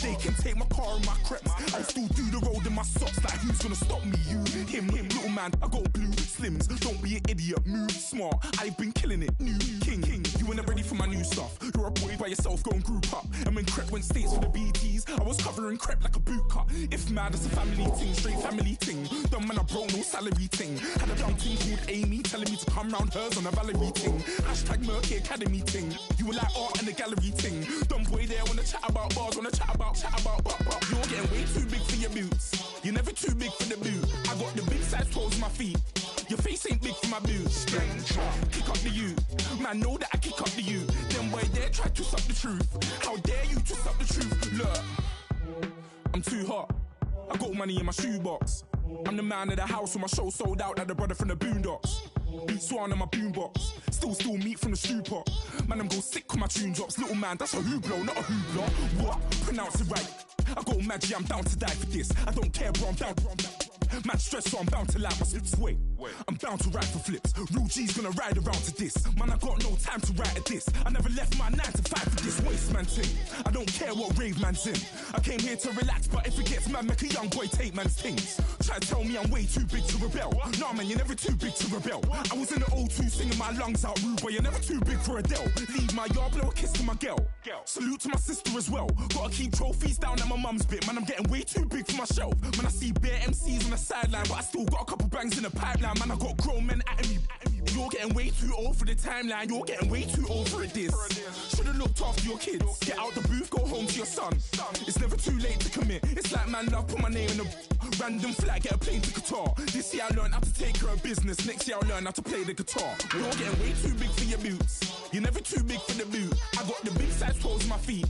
they can take my car and my creps. I'll still do the road in my socks. Like who's gonna stop me? You, him, little man. I got blue slims. Don't be an idiot, move smart. I've been killing it, new king. You were never ready for my new stuff. You're a boy by yourself, go and group up. And when Crep went states for the BTs, I was covering Crep like a boot cut. If mad, it's a family thing, straight family thing. Dumb man, I broke no salary thing. Had a young thing called Amy telling me to come round hers on a Valerie thing. Hashtag Murky Academy thing. You were like art and the gallery thing. Dumb boy there wanna chat about bars, wanna chat about. You're getting way too big for your boots. You're never too big for the boot. I got the big size toes on my feet. Your face ain't big for my boots. Kick up the you. Man, know that I kick up the you. Them boy there try to suck the truth. How dare you to suck the truth? Look, I'm too hot. I got money in my shoebox. I'm the man of the house when my show sold out like the brother from the Boondocks. Beat Swan on my boombox. Still meat from the stew pot. Man, I'm go sick when my tune drops. Little man, that's a hooplo, not a hoopla. What? Pronounce it right. I go Maggie, I'm down to die for this. I don't care, bro, I'm down. Man stressed, so I'm bound to lie my slips. Wait, I'm bound to ride for flips. Real G's gonna ride around to this. Man, I got no time to write at this. I never left my 9 to 5 for this waste man thing. I don't care what rave man's in. I came here to relax, but if it gets mad, make a young boy take man's things. Try to tell me I'm way too big to rebel. Nah, man, you're never too big to rebel. I was in the O2 singing my lungs out rude, but you're never too big for Adele. Leave my yard, blow a kiss to my girl. Salute to my sister as well. Gotta keep trophies down at my mum's bit. Man, I'm getting way too big for my shelf. Man, I see bare MCs on the sideline, but I still got a couple bangs in the pipeline. Man, I got grown men at me. You're getting way too old for the timeline. You're getting way too old for a diss. Should've looked after your kids. Get out the booth, go home to your son. It's never too late to commit. It's like man love, put my name in a random flat, get a plane to Qatar. This year I learned how to take care of business. Next year I'll learn how to play the guitar. You're getting way too big for your boots. You're never too big for the boot. I got the big size toes on my feet.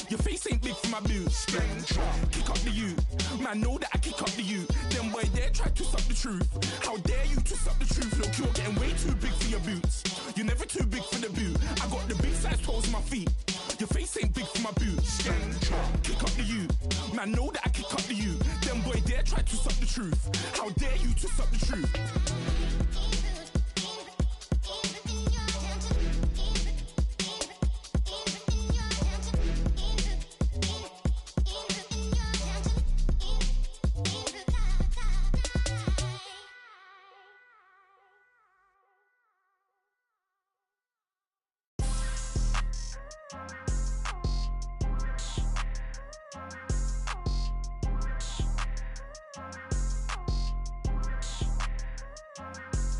Your face ain't big for my boots. Kick up the you. Man, know that I kick up the you. Them boy there try to suck the truth. How dare you to suck the truth? Look, you're getting way too big for your boots. You're never too big for the boot. I got the big size toes on my feet. Your face ain't big for my boots. Kick up the you. Man, know that I kick up the you. Them boy there try to suck the truth. How dare you to suck the truth?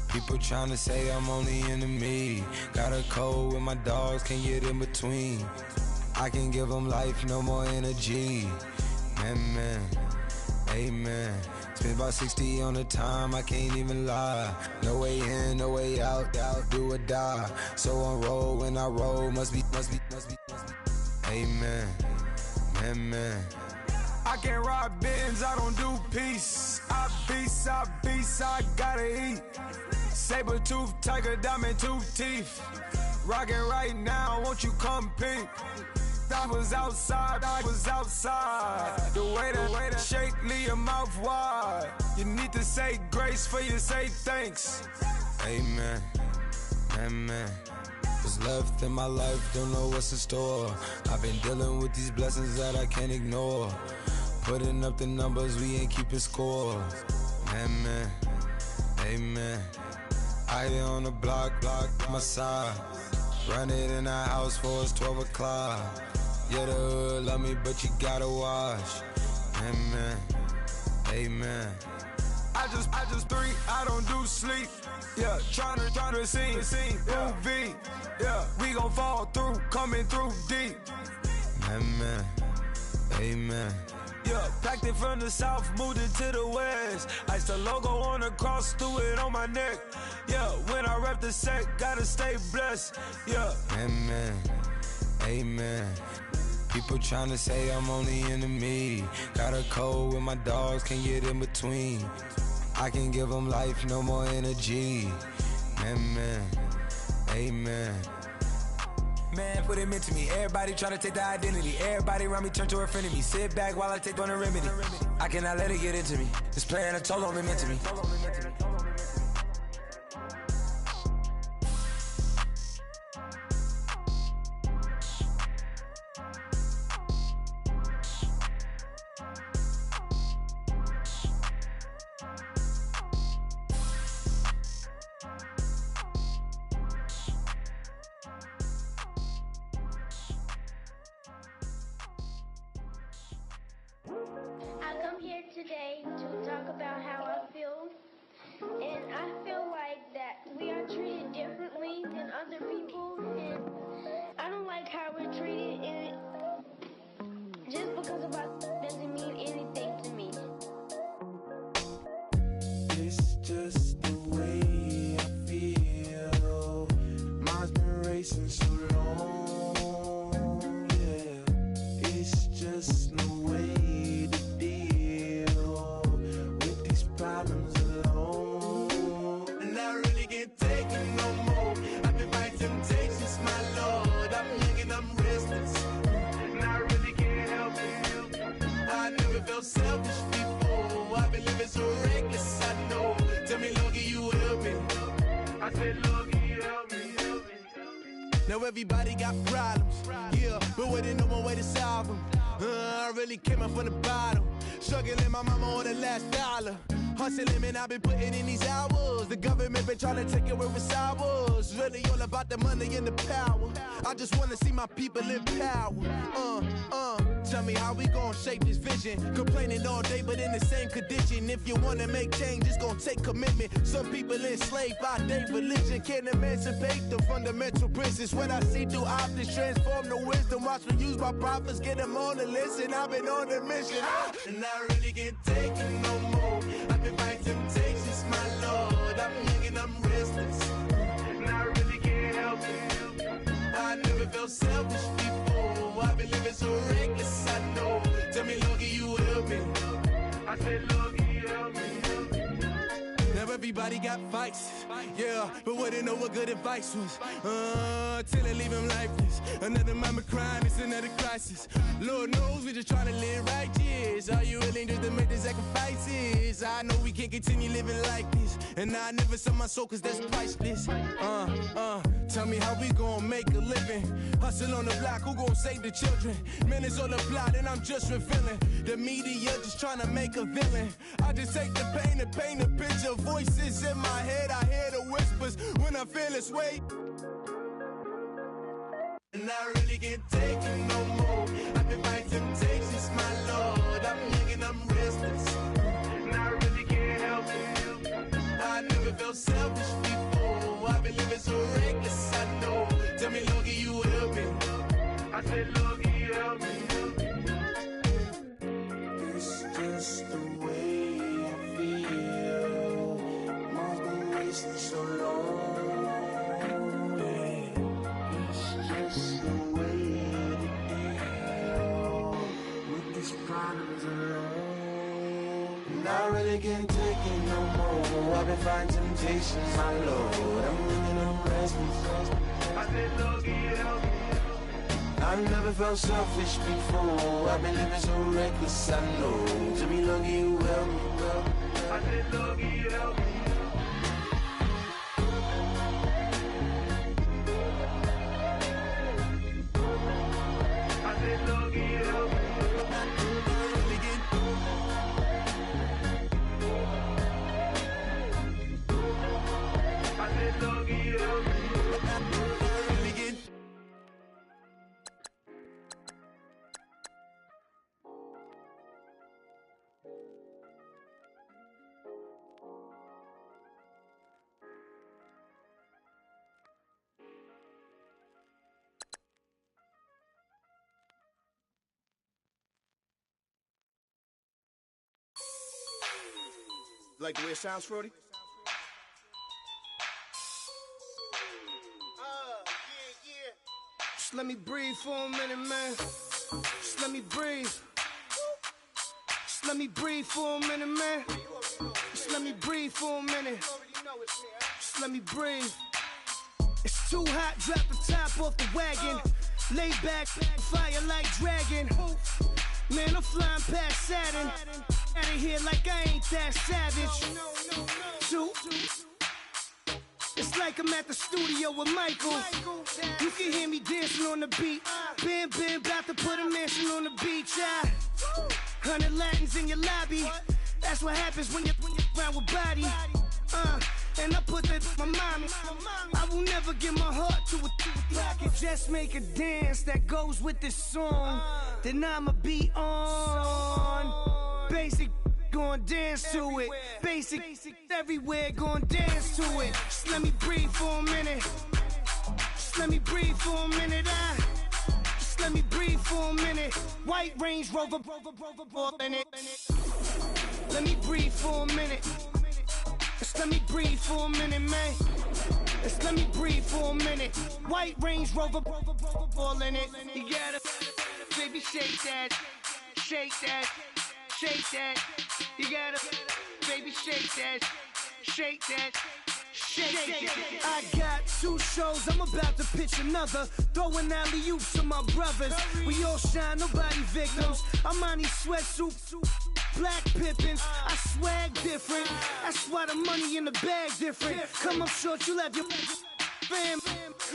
People tryna say I'm only into me. Got a code with my dogs, can't get in between. I can give them life, no more energy. Man, amen. Spent about 60 on the time, I can't even lie. No way in, no way out, do or die. So on roll, when I roll, must be. Amen, man. I can't ride Benz, I don't do peace. I beast, I gotta eat. Saber tooth, tiger, diamond tooth teeth. Rockin' right now, won't you come peep? I was outside. The way to shake, leave your mouth wide. You need to say grace for you say thanks. Amen, What's left in my life, don't know what's in store. I've been dealing with these blessings that I can't ignore. Putting up the numbers, we ain't keeping score. Amen, amen. I here on the block, my side. Run it in our house for it's 12 o'clock. Yeah, the hood love me, but you gotta watch. Amen, amen. I just three, I don't do sleep. Yeah, tryna see, UV. Yeah, we gon' fall through, coming through deep. Amen, amen. Yeah, packed it from the south, moved it to the west. Iced the logo on the cross, threw it on my neck. Yeah, when I rep the set, gotta stay blessed. Yeah, amen, amen. People tryna say I'm only enemy. Got a code with my dogs, can't get in between. I can give them life, no more energy. Amen, amen. Man, what it meant to me. Everybody try to take the identity. Everybody around me turn to a friend of me. Sit back while I take on the remedy. I cannot let it get into me. This plan a toll on me, meant to me. I come here today to talk about how I feel, and I feel like that we are treated differently than other people, and I don't like how we're treated, and just because of us doesn't mean anything to me. It's just the way I feel. Mine's been racing so long, yeah. It's just no way to deal with these problems alone. And I really can't take it no more. I've been fighting temptations, my Lord. I'm young and I'm restless, and I really can't help it. I never felt selfish before. I've been living so reckless, I know. Tell me, Lord, can you help me? I said, Lord, can you help me? Now everybody got problems, yeah, but waiting no more way to solve them. I really came up from the bottom, struggling my mama on the last dollar. Hustling, man, I've been putting in these hours. The government been trying to take away what's ours. Really all about the money and the power. I just wanna see my people in power. Tell me how we gon' shape this vision. Complaining all day, but in the same condition. If you wanna make change, it's gon' take commitment. Some people enslaved by their religion can't emancipate the fundamental principles. What I see through optics transform the wisdom. Watch me use my prophets, get them on the list, and I've been on the mission. And I really can't take it no more. I've been fighting temptations, my Lord. I'm young and I'm restless, and I really can't help it. I never felt selfish before. I've been living so reckless, I know. Tell me, Lord, can you help me? I said, Lord, can you help me? Now everybody got fights, yeah, but wouldn't know what good advice was. Till they leave him lifeless. Another mama crying, it's another crisis. Lord knows we just trying to live right, yes. Are you willing just to make the sacrifices? I know we can't continue living like this, and I never sell my soul cause that's priceless. Tell me how we gon' make a living. Hustle on the block, who gon' save the children? Man, it's all a plot and I'm just revealing. The media just trying to make a villain. I just take the pain and paint a picture. Voices in my head, I hear the whispers when I feel this way. And I really can't take it no more. I've been fighting temptations, my Lord. I'm young and I'm restless, and I really can't help it. I never felt selfish before. I've been living so reckless, I know. Tell me, Lord, can you help me? I said, Lord, can you help me? It's just the way I feel. Mine's been racing so long. And I really can't take it no more. I've been fighting temptations, my Lord. I'm living on restless. I said, Lord, can you help me? I've never felt selfish before. I've been living so reckless, I know. To me, Lord, can you help me? I said, Lord, can you help me? Like the way it sounds, Frody? Just let me breathe for a minute, man. Just let me breathe. Just let me breathe for a minute, man. Just let me breathe for a minute. Just let me breathe. It's too hot, drop the top off the wagon. Lay back, fire like dragon. Man, I'm flying past Saturn. Out of here like I ain't that savage. Two. It's like I'm at the studio with Michael. You can hear me dancing on the beat. Bam, bam, about to put a mansion on the beach. 100 Latins in your lobby. That's what happens when you're around with body. And I put that in my mommy. I will never give my heart to a I can just make a dance that goes with this song. Then I'ma be on. Basic, gon' dance to it. Basic, everywhere, gon' dance to it. Just let me breathe for a minute. Just let me breathe for a minute. Just let me breathe for a minute. White Range Rover, in it. Let me breathe for a minute. Just let me breathe for a minute, man. Just let me breathe for a minute. White Range Rover, ball in it. You gotta, baby, shake that, shake that. Shake that, you gotta, baby, shake that, shake that, shake that. I got 2 shows, I'm about to pitch another. Throwing alley-oops to my brothers. We all shine, nobody victims. I'm on these sweatsuits, black Pippins. I swag different, that's why the money in the bag different. Come up short, you'll have your fam.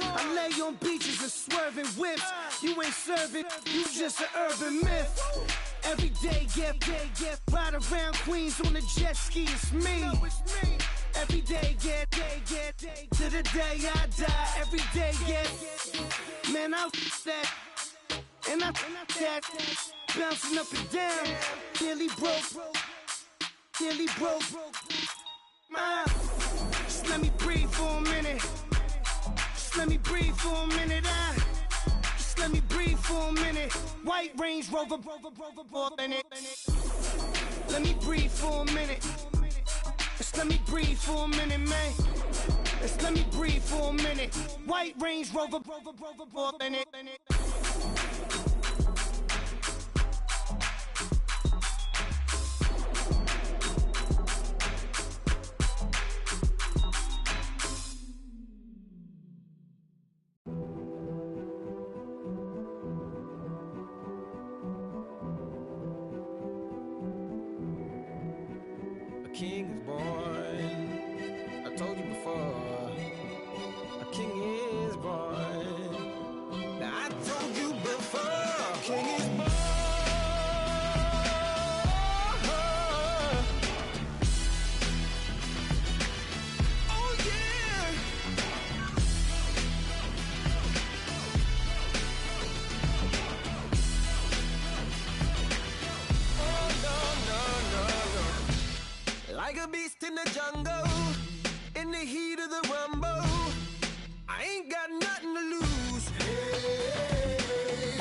I lay on beaches and swerving whips. You ain't serving, you just an urban myth. Every day, get, ride around Queens on a jet ski, it's me. Every day, get, to the day I die. Every day, get, man, I that, and I that, bouncing up and down. Nearly broke, just let me breathe for a minute. Just let me breathe for a minute. Just let me breathe for a minute. White Range Rover, in it. Let me breathe for a minute. Just let me breathe for a minute, man. Just let me breathe for a minute. White Range Rover, in it. King is born. I told you before. A king is born. Now I told you before. A king is born. Oh yeah. Like a beast in the jungle, in the heat of the rumble, I ain't got nothing to lose. Hey,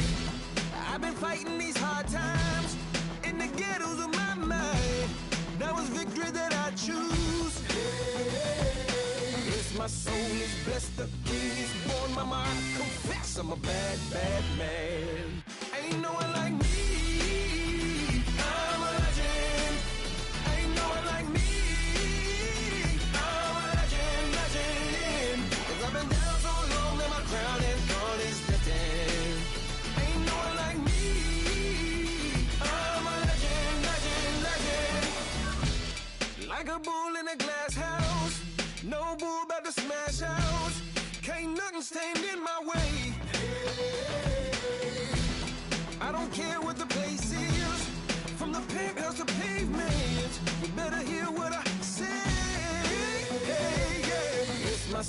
I've been fighting these hard times in the ghettos of my mind. Now it's victory that I choose. Hey, yes, my soul is blessed, the king is born. Mama, I confess I'm a bad, bad man. Ain't no one like me. I'm a legend. Ain't no one like me. I'm a legend, legend. 'Cause I've been down so long that my crown and throne is destined. Ain't no one like me. I'm a legend, legend, legend. Like a bull in a glass house. No bull about to smash out. Can't nothing stand in my way. I don't care what the place is, from the penthouse to pavement. You better hear what I say. Hey, yeah. Yes, my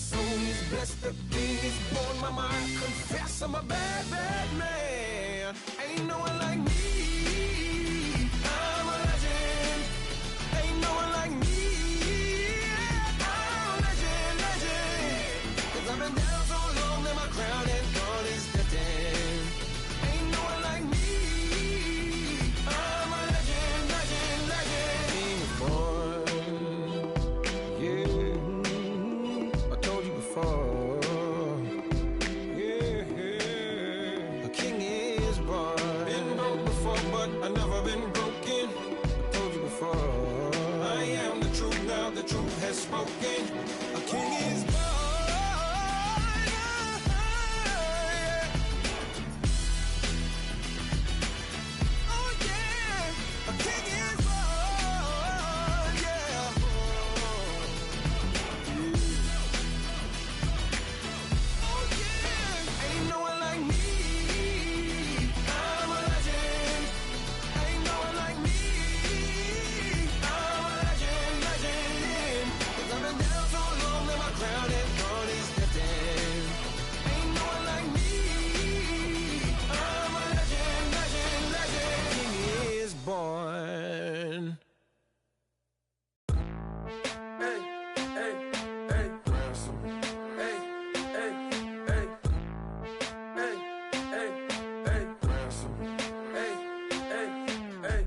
now the truth has spoken. A king is born. Oh yeah, a king is born. Yeah. Oh yeah, ain't no one like me. I'm a legend. Ain't no one like me. I'm a legend, legend. 'Cause I've been down so long that my crown and throne is lifted. Ain't no one like me. I'm a legend, legend, legend. King is born. Hey, hey, hey. Ransom. Hey, hey, hey. Hey, hey, hey. Ransom. Hey, hey, hey.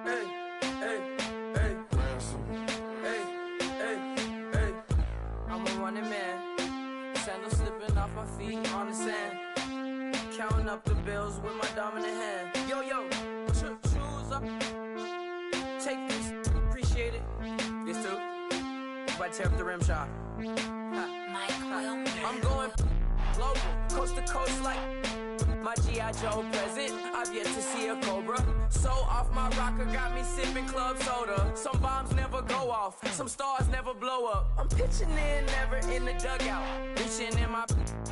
Hey, hey, hey. Ransom. Hey, hey, hey. I'm a running man, sandals slipping off my feet on the sand, counting up the bills with my dominant hand. Yo, choose up, take this, appreciate it. This too, if I tear up the rim shot. I'm going global, coast to coast like my G.I. Joe present. I've yet to see a Cobra. So off my rocker got me sipping club soda. Some bombs never go off, some stars never blow up. I'm pitching in, never in the dugout. Reaching in my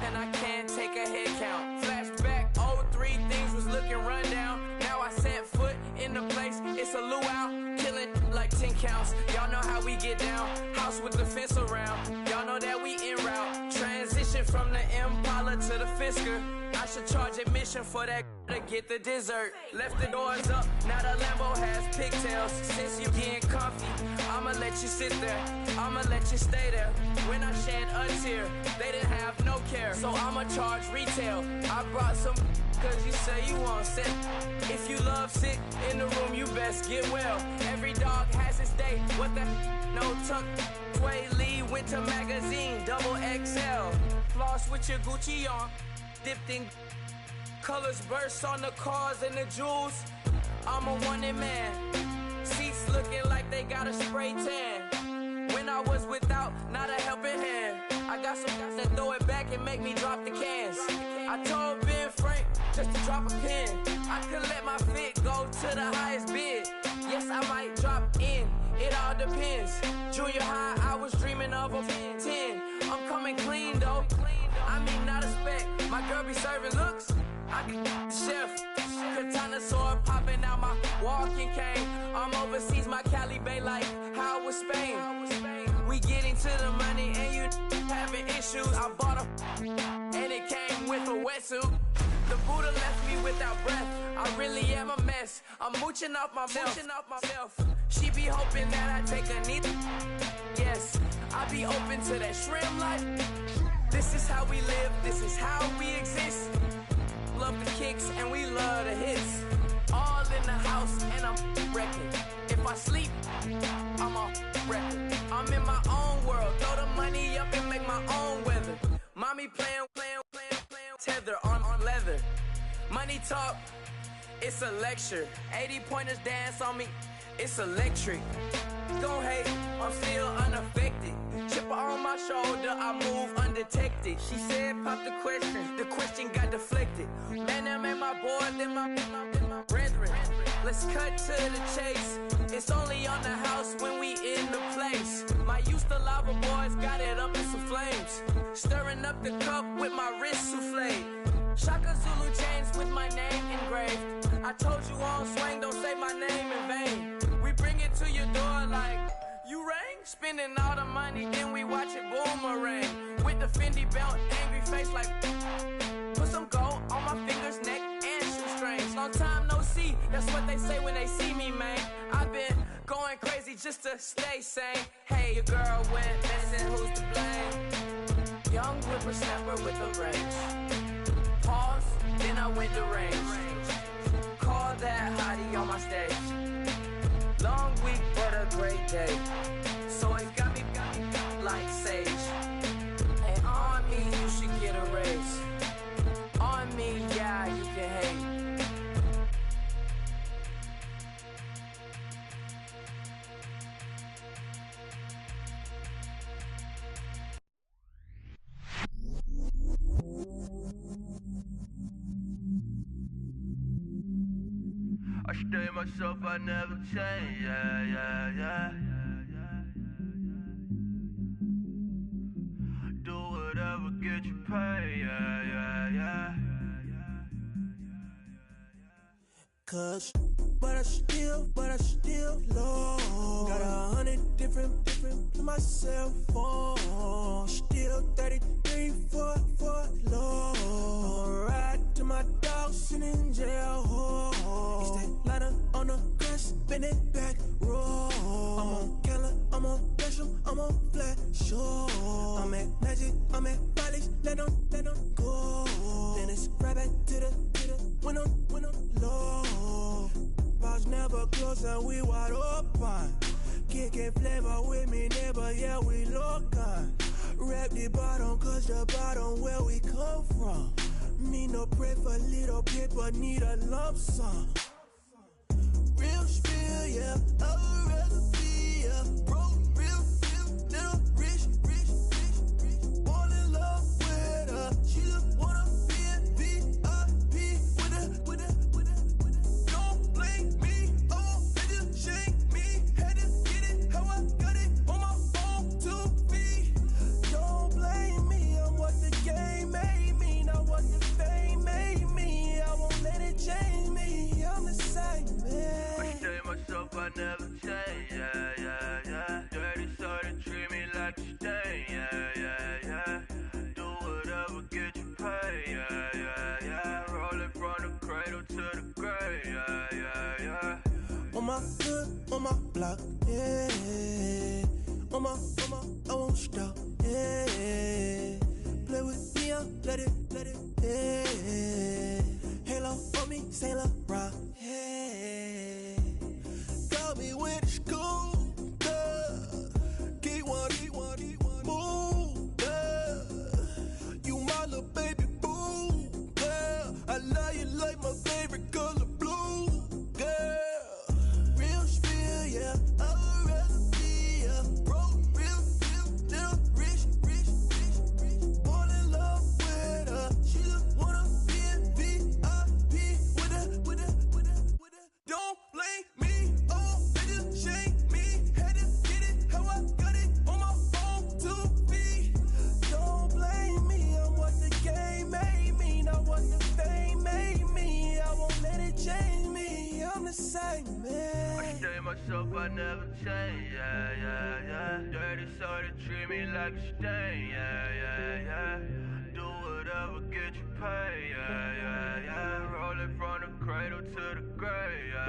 and I can't take a head count. Flashback, 03, things was looking run down. Now I set foot in the place, it's a luau. Killing like 10 counts. Y'all know how we get down. House with the fence around. Y'all know that we en route. Transition from the Impala to the Fisker. I should charge admission for that to get the dessert. Left the doors up, now the Lambo has pigtails. Since you getting comfy, I'ma let you sit there. I'ma let you stay there. When I shed a tear, they didn't have no care. So I'ma charge retail. I brought some cause you say you want set. If you love sick in the room, you best get well. Every dog has its day. What the no tuck. Sway Lee, Winter Magazine, double XL. Floss with your Gucci on. Dipped in colors burst on the cars and the jewels. I'm a wanted man. Seats looking like they got a spray tan. When I was without, not a helping hand. I got some guys that throw it back and make me drop the cans. I told Ben Frank just to drop a pin. I could let my fit go to the highest bid. Yes, I might drop in. It all depends. Junior high, I was dreaming of a 10. I'm coming clean though. I mean, not a spec. My girl be serving looks. I can the chef. Katana sword popping out my walking cane. I'm overseas, my Cali Bay like how was Spain. We getting to the money and you having issues. I bought a and it came with a wetsuit. The Buddha left me without breath. I really am a mess. I'm mooching off myself. She be hoping that I take a knee. Yes, I be open to that shrimp life. This is how we live, this is how we exist. Love the kicks and we love the hits. All in the house and I'm wrecking. If I sleep, I'm a wrecking. I'm in my own world, throw the money up and make my own weather. Mommy playing, tether on leather. Money talk, it's a lecture. 80 pointers dance on me, it's electric. Don't hate, I'm still unaffected. Chipper on my shoulder, I move undetected. She said, pop the question got deflected. Man, I'm in my boy, then my brethren. Let's cut to the chase. It's only on the house when we in the place. My used to lava boys got it up in some flames. Stirring up the cup with my wrist souffle. Shaka Zulu chains with my name engraved. I told you on swing, don't say my name in vain. We bring it to your door like, you rang? Spending all the money, then we watch it boomerang. With the Fendi belt, angry face like, put some gold on my fingers, neck, and shoestrings. Long time no see, that's what they say when they see me, man. I've been going crazy just to stay sane. Hey, your girl went missing, who's to blame? Young whippersnapper with a range. Pause, then I went to range. Call that hottie on my stage. Long week, but a great day. So it got me like sage. And on me, you should get a raise. On me, yeah, you can hate. myself I never change, yeah. Do whatever get you paid, yeah. Cause, but I still low. Got 100 different to my cell phone. Still 33 for low. I'ma ride to my dog sitting in jail. He's that lighter on the grass, spin it back, roll. I'm on Keller, I'm on Besham, I'm on Flat Shore. I'm at Magic, I'm at Follies, let them go. Then it's right back to the when I'm low. Bars never close and we wide open. Kicking flavor with me, neighbor, yeah, we local. Rap the bottom, cause the bottom where we come from. Me no pray for little paper, need a lump sum. Real spill, yeah, I would rather be, yeah. Broke, real, little rich. All in love with her, she just wanna be in VIP with her. Don't blame me, oh, they just shake me. Had to get it, how I got it on my phone to me. Don't blame me, I'm what the game made me, not what the fame made me. I won't let it change me, I'm the same man. I stay myself, I never change, yeah. Dirty so they treat me like a stain, yeah. Do whatever get you paid, yeah. Roll it from the cradle to the grave, yeah. On my hood, on my block, yeah. On my, I won't stop, yeah. Play with me, let it, yeah. Halo on me, Saint Laurent, yeah. Got me with the school, Keep one, move, you my little baby boo, girl. I love you like my favorite color blue, girl. Real spill, yeah, I would rather be, yeah. Broke, real, little rich. All in love with her, she just wanna be in VIP with her. Don't blame me, oh, they just shake me. Had to get it, how I got it on my phone to me. Don't blame me, I'm what the game made me, not what the fame made me. I won't let it change me, I'm the same man. I stay myself, I never change, yeah. Dirty so they treat me like a stain, yeah. Do whatever get you paid, yeah. Roll it from the cradle to the grave, yeah.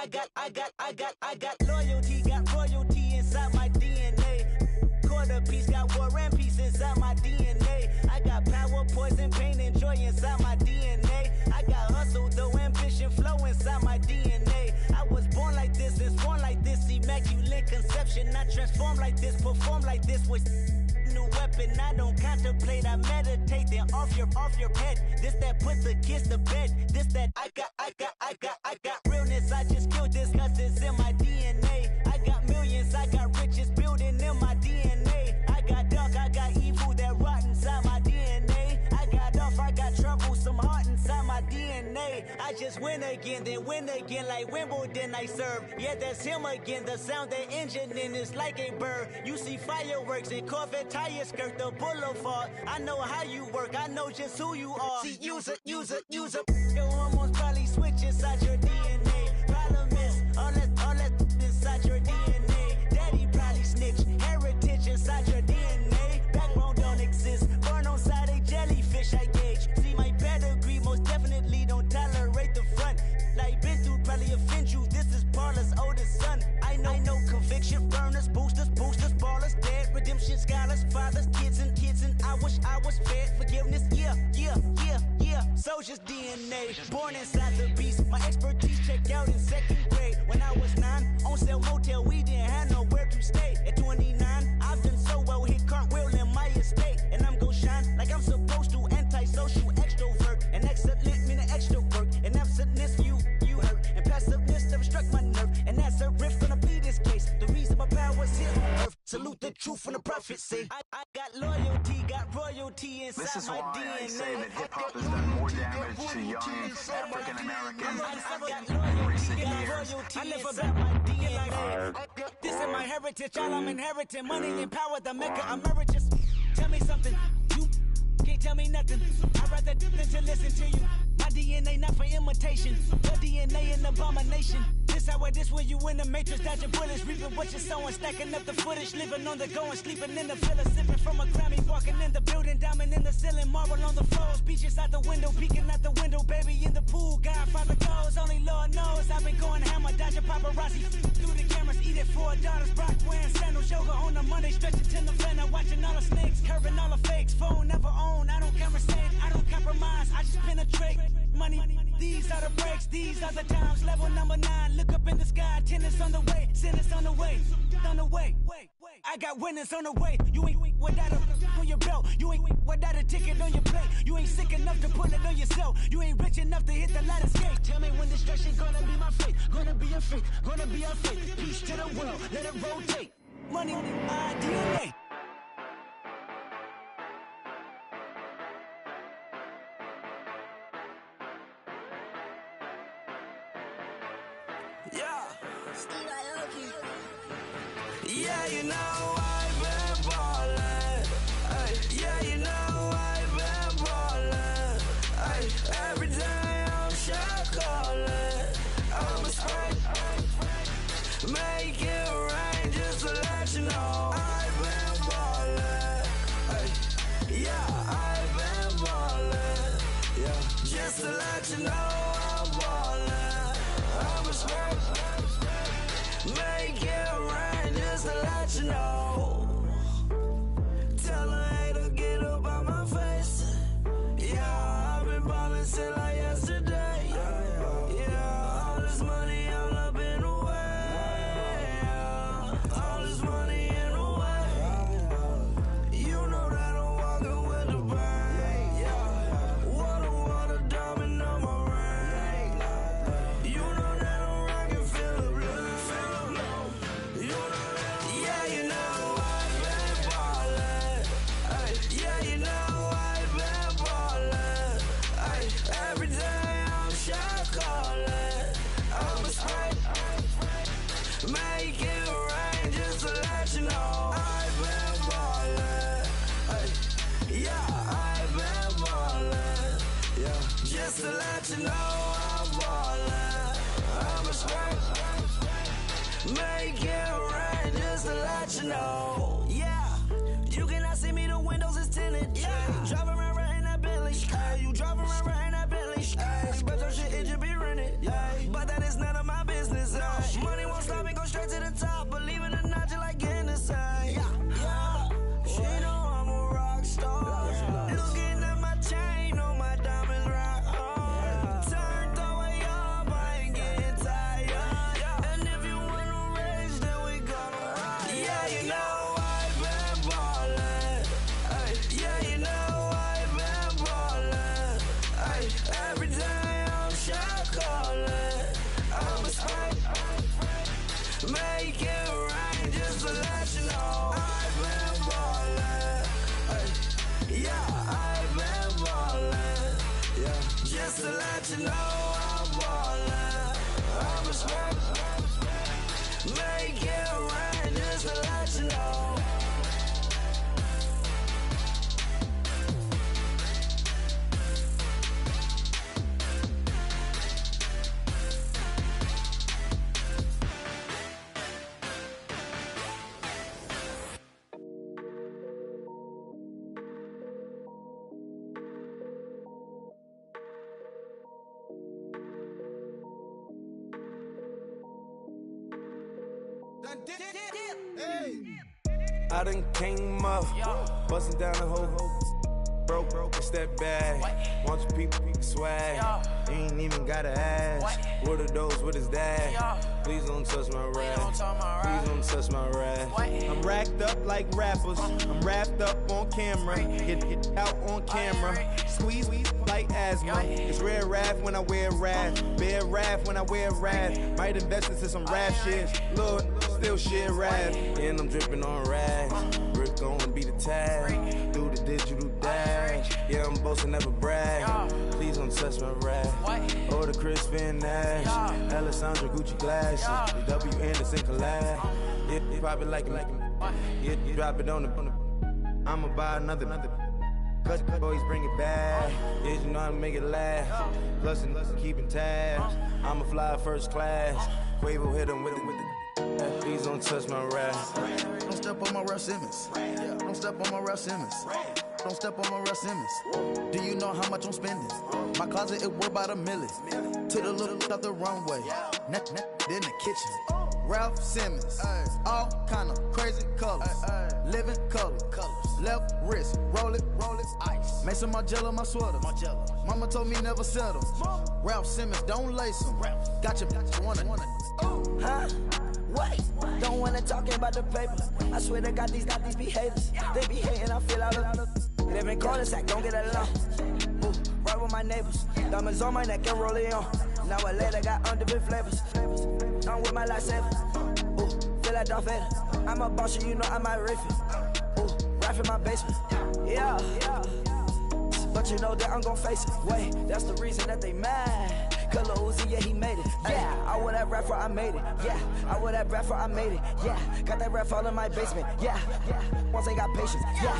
I got loyalty, got royalty inside my DNA. Quarter piece, got war and peace inside my DNA. I got power, poison, pain, and joy inside my DNA. I got hustle, though ambition, flow inside my DNA. I was born like this and sworn like this, immaculate conception. I transform like this, perform like this with new weapon. I don't contemplate, I meditate, then off your head. This that put the kids to bed. This that I got realness. I just killed this cause it's in my DNA. I got millions, I got riches building in my DNA. I got dark, I got evil that rot inside my DNA. I got off, I got trouble, some heart inside my DNA. I just win again, then win again like Wimbledon I serve. Yeah, that's him again, the sound that engine in is like a bird. You see fireworks and Corvette tires skirt the boulevard. I know how you work, I know just who you are. See, use it. Your hormones probably switch inside your DNA. Problem is, all that inside your DNA. Daddy probably snitch, heritage inside your DNA. Backbone don't exist, born on side a jellyfish I gauge. See my pedigree, most definitely don't tolerate the front. Like been through, probably offend you, this is Paula's oldest son. I know conviction, burners, boosters, ballers, dead, redemption, scholars, fathers, kids and I wish I was fed forgiveness, yeah. Soldier's DNA, born inside the beast. My expertise checked out in second grade. When I was 9, on sale motel, we didn't have nowhere to stay. At 29, I've done so well, hit cartwheel in my estate. And I'm gon' shine like I'm supposed to, antisocial extrovert. And excellent meaning extra work, and absentness you hurt. And passiveness never struck my nerve. And earth. Salute the truth and the prophecy. I got loyalty, got royalty inside This is my why DNA. I say that hip-hop has done more damage to young African Americans in recent years. I never bet my DNA. This is my heritage, all I'm inheriting. Money and power, the maker emeritus. Tell me something, you can't tell me nothing. I'd rather than to listen to you. My DNA not for imitation. Your DNA an abomination. This how it is when you in the matrix, dodging bullets, reaping what you're sowing, stacking up the footage, living on the go and sleeping in the villa, sipping from a Grammy, walking in the building, diamond in the ceiling, marble on the floors, beaches out the window, peeking out the window, baby in the pool, Godfather goes, only Lord knows, I've been going hammer, dodging paparazzi, through the cameras, eating $4, Brock wearing sandals, yoga on a Monday, stretching to November, watching all the snakes, curving all the fakes, phone never own, I don't conversate, I don't compromise, I just penetrate, money, these are the breaks, these are the times, level number 9, look up in the sky, tennis on the way, sentence on the way, on the way. I got winners on the way. You ain't without a on your belt. You ain't without a ticket on your plate. You ain't sick enough to put it on yourself. You ain't rich enough to hit the ladder skate. Tell me when destruction gonna be my fate. Gonna be a fate. Gonna be a fate. Peace to the world. Let it rotate. Money, my DNA. Yeah, you know I've been ballin'. Ay, yeah, you know I've been ballin'. Ay, every day I'm shot callin'. I'm a spray, make it rain just to let you know I've been ballin'. Ay, yeah, I've been ballin'. Yeah, just to let you know I'm ballin'. I'm a spray, make it rain just to let you know. Tell a hater get up on my face. Yeah, I've been ballin' since like yesterday. Yeah, all this money all up in the way. All this money in the way. You know that I'm walking with the bang. Yeah, water, diamond on my ring. You know that I'm rockin' feel the blue. You know that, yeah, you know I've been ballin'. Ay, yeah, you know I've been ballin'. Ay, every day I'm shot callin'. I'm a spray, make it rain just to let you know I've been ballin'. Ay, yeah, I've been ballin'. Yeah, just to let you know I'm ballin'. I'm a spray, make it rain just to let you know. Yeah, you cannot see me, the windows is tinted. Yeah, driving around right in that Bentley. Ay, you driving around right in that Bentley. Ay, but your shit, it should be rented. Ay, but that is none of my business. Ay, money won't stop me, go straight to the top. Believe it or not, you like getting the same. Yeah, she know I'm a rock star. Looking at my chain, on my diamonds right hard. Turned the way up, I ain't getting tired. And if you wanna raise, then we gonna ride. Yeah, you know I've been ballin'. Ay, yeah, you know I've been ballin'. Ay, every day I'm shot callin'. I'm a spray, make it rain just to let you know I've been ballin'. Ay, yeah, I've been ballin'. Yeah, just to let you know I'm ballin'. I'm a spray, make it rain just to let you know. I done came up, bustin' down the whole broke, step back. Want your people swag, you ain't even gotta ask. What are those, what is that? Please don't touch my rap, please don't touch my rap. I'm racked up like rappers, I'm wrapped up on camera. Get out on camera, squeeze like asthma. It's rare wrath when I wear wrath, bare wrath when I wear wrath. Might invest into some rap shit, Lord. still shit rap. And I'm dripping on rags. Rick gonna be the tag. Do the digital dash. Yeah, I'm boasting, never brag. Please don't touch my rag. Or the Chris Finn Nash. Alessandra Gucci glasses. The W Anderson collab. Yeah, you probably like it. Yeah, you drop it on the. I'ma buy another. Cause boys bring it back. Yeah, you know how to make it last. Plus and keeping tabs. I'ma fly first class. Quavo hit him with the. Please don't touch my rap. Don't step on my Ralph Simmons. Don't step on my Ralph Simmons. Don't step on my Ralph Simmons. Do you know how much I'm spending? My closet is worth about $1 million. To the little of the runway. Then the kitchen. Ralph Simmons. All kind of crazy colors. Living colors. Left wrist. Roll it. Ice. Mason Margiela, my sweater. Mama told me never settle. Ralph Simmons, don't lace him. Got your wanna. Huh? What? Don't wanna talk about the paper. I swear to God, these be haters. They be hating, I feel out of. Live in cul-de-sac, don't get along. Ooh, right with my neighbors. Diamonds on my neck and roll it on. Now I later got underbit flavors. I'm with my lifesaver. Ooh, feel like Darth Vader. I'm a boss, you know I might riff it. Ooh, rap in my basement. Yeah. But you know that I'm gon' face it. Wait, that's the reason that they mad. Color Uzi, yeah, he made it. Yeah, I wear that rap for I made it. Yeah, I wear that rap for I made it. Yeah, got that rap all in my basement. Yeah, once ain't got patience. Yeah,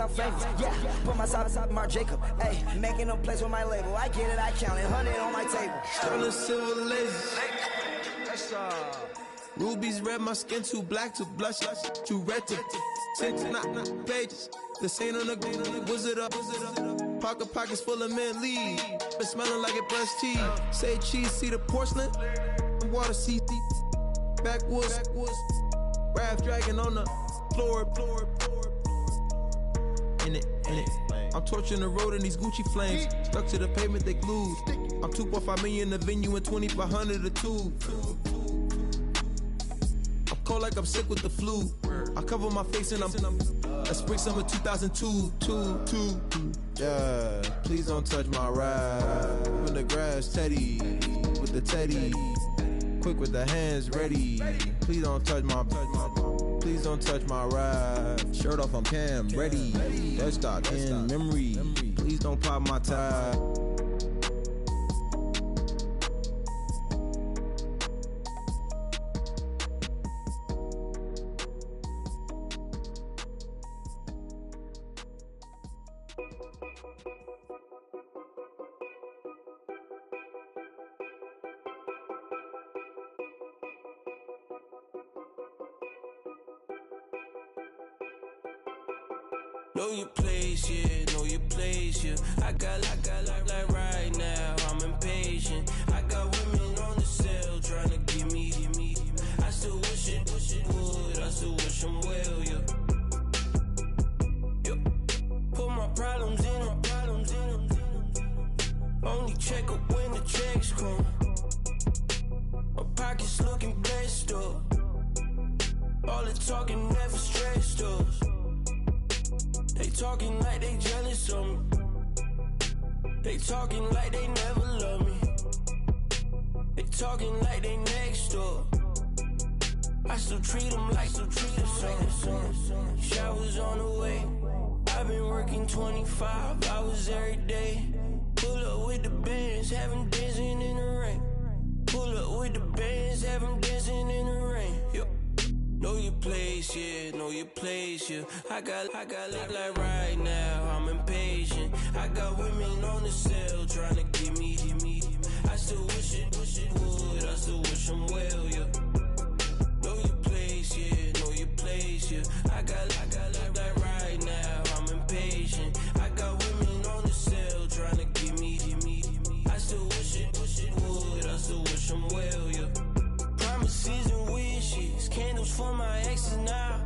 I'm famous. Yeah, put my side beside Mark Jacob. Hey, making no place with my label. I get it, I count it. 100 on my table. Sterling silver lasers. Rubies red, my skin too black to blush, too red to six, not pages. This ain't on the wizard up. Pockets full of mint leaves. Been smelling like it brushed teeth. Say cheese, see the porcelain. Water, see backwoods. Raft dragging on the floor. In it. I'm torching the road in these Gucci flames. Stuck to the pavement, they glued. I'm 2.5 million in the venue and 2,500 a tube. I'm cold like I'm sick with the flu. I cover my face and I'm spring summer 2002. Yeah, please don't touch my ride. When the grass teddy, with the teddy. Quick with the hands ready. Please don't touch my ride. Shirt off, I'm cam ready. Dead stock in memory. Please don't pop my tie. Know your place, yeah, know your place, yeah. I got like right now, I'm impatient. I got women on the cell trying to give me. I still wish it would, I still wish them well, yeah. Put my problems in them. Only check up when the checks come. My pockets looking blessed up. All the talking never stressed us. They talking like they jealous of me. They talking like they never love me. They talking like they next door. I still treat them like son. Showers on the way. I've been working 25 hours every day. Pull up with the bands, have them dancing in the rain. Pull up with the bands, have them dancing in the rain. Yo. Know your place, yeah, know your place, yeah. I got like right now, I'm impatient. I got women on the cell trying to give me. I still wish it would, I still wish them well, yeah. Know your place, yeah, know your place, yeah. I got like right now, I'm impatient. I got women on the cell trying to give me. I still wish it would, I still wish them well, yeah. Promises and wishes, candles for my exes now.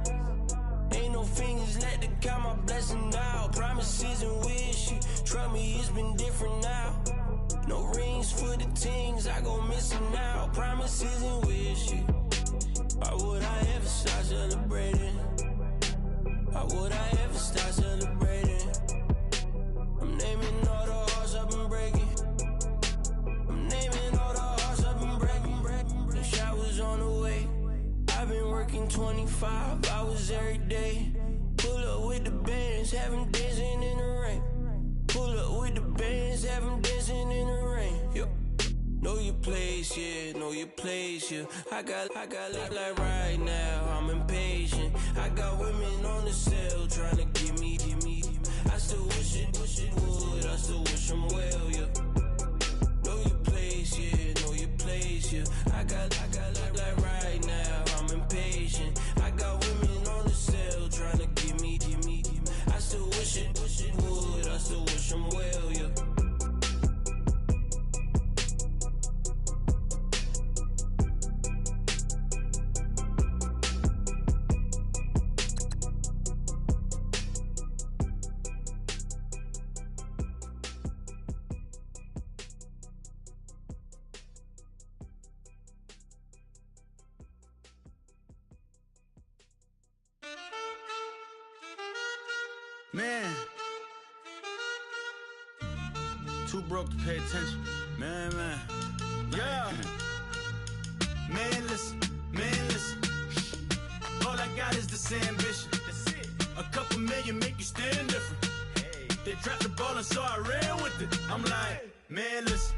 Ain't no fingers left to count my blessing now. Promises and wishes, trust me, it's been different now. No rings for the things I go missing now. Promises and wishes, why would I ever start celebrating? Why would I ever start celebrating? I'm naming all the hearts I've been breaking. I'm naming all the hearts I've been breaking. The showers on the way. hours every day. Pull up with the bands, have them dancing in the rain. Pull up with the bands, have them dancing in the rain. Yo. Know your place, yeah, know your place, yeah. I got like right now, I'm impatient. I got women on the cell trying to give me. I still wish it would, I still wish them well, yeah. Know your place, yeah, know your place, yeah. I got like right now, I'm impatient. I got women on the cell trying to give me. I still wish it would, I still wish them well, yeah. Man, too broke to pay attention. Man. Yeah. Man, listen. All I got is this ambition. A couple million make you stand different. They dropped the ball and so I ran with it. I'm like, man, listen.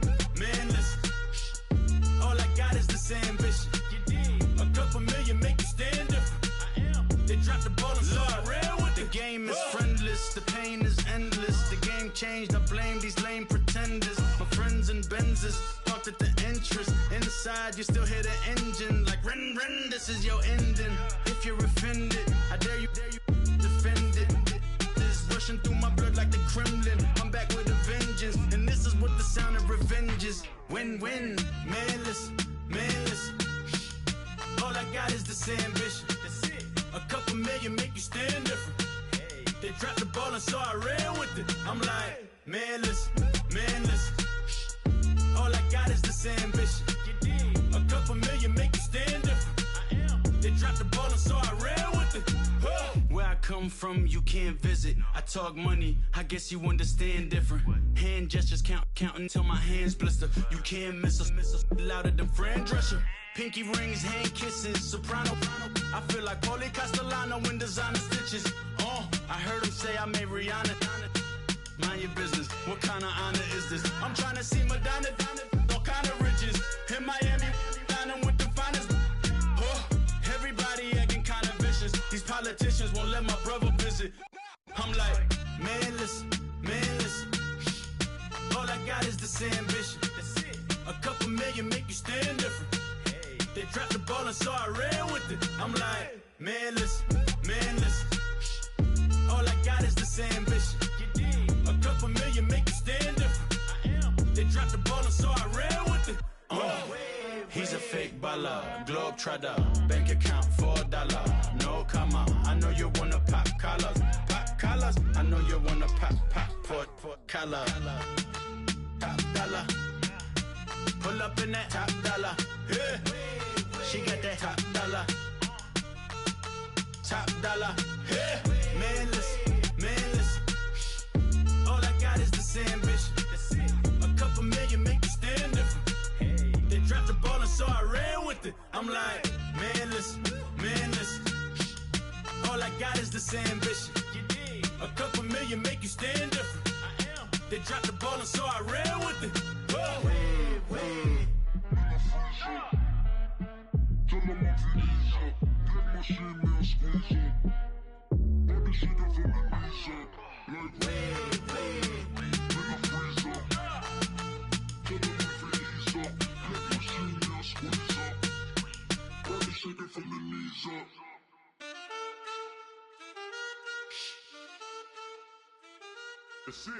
All I got is this ambition. A couple million make you stand different. They dropped the ball and so I ran with it. The game is friendless, the pain is endless. The game changed, I blame these lame pretenders. My friends and Benzes parked at the entrance. Inside, you still hear the engine. Like, ren, this is your ending. If you're offended, I dare you defend it. This rushing through my blood like the Kremlin. I'm back with a vengeance, and this is what the sound of revenge is. Win-win, man, listen. All I got is this ambition. A couple million make you stand different. They dropped the ball and so I ran with it. I'm like, man, listen. All I got is this ambition. A couple million make you stand different. They dropped the ball and so I ran with it. Where I come from, you can't visit. I talk money, I guess you understand different. Hand gestures counting till my hands blister. You can't miss us louder than Fran Drescher. Pinky rings, hand kisses, soprano. I feel like Paulie Castellano in designer stitches. I heard him say I made Rihanna. Mind your business, what kind of honor is this? I'm trying to see Madonna, all kind of riches. In Miami, dining with the finest. Everybody acting kind of vicious. These politicians won't let my brother visit. I'm like, man, listen. All I got is this ambition. A couple million make you stand different. They dropped the ball and so I ran with it. I'm like, man, listen. All I got is this ambition. A couple million make you stand different. They dropped the ball and so I ran with it. He's a fake baller, globetrotter, bank account $4. No comma, I know you wanna pop collars. I know you wanna pop collar. Top dollar, pull up in that top dollar. Yeah. She got that top dollar. Yeah. Man, listen. All I got is this ambition. A couple million make you stand different. They dropped the ball and so I ran with it. I'm like, man, listen. All I got is this ambition. A couple million make you stand different. They dropped the ball and so I ran with it. That's it.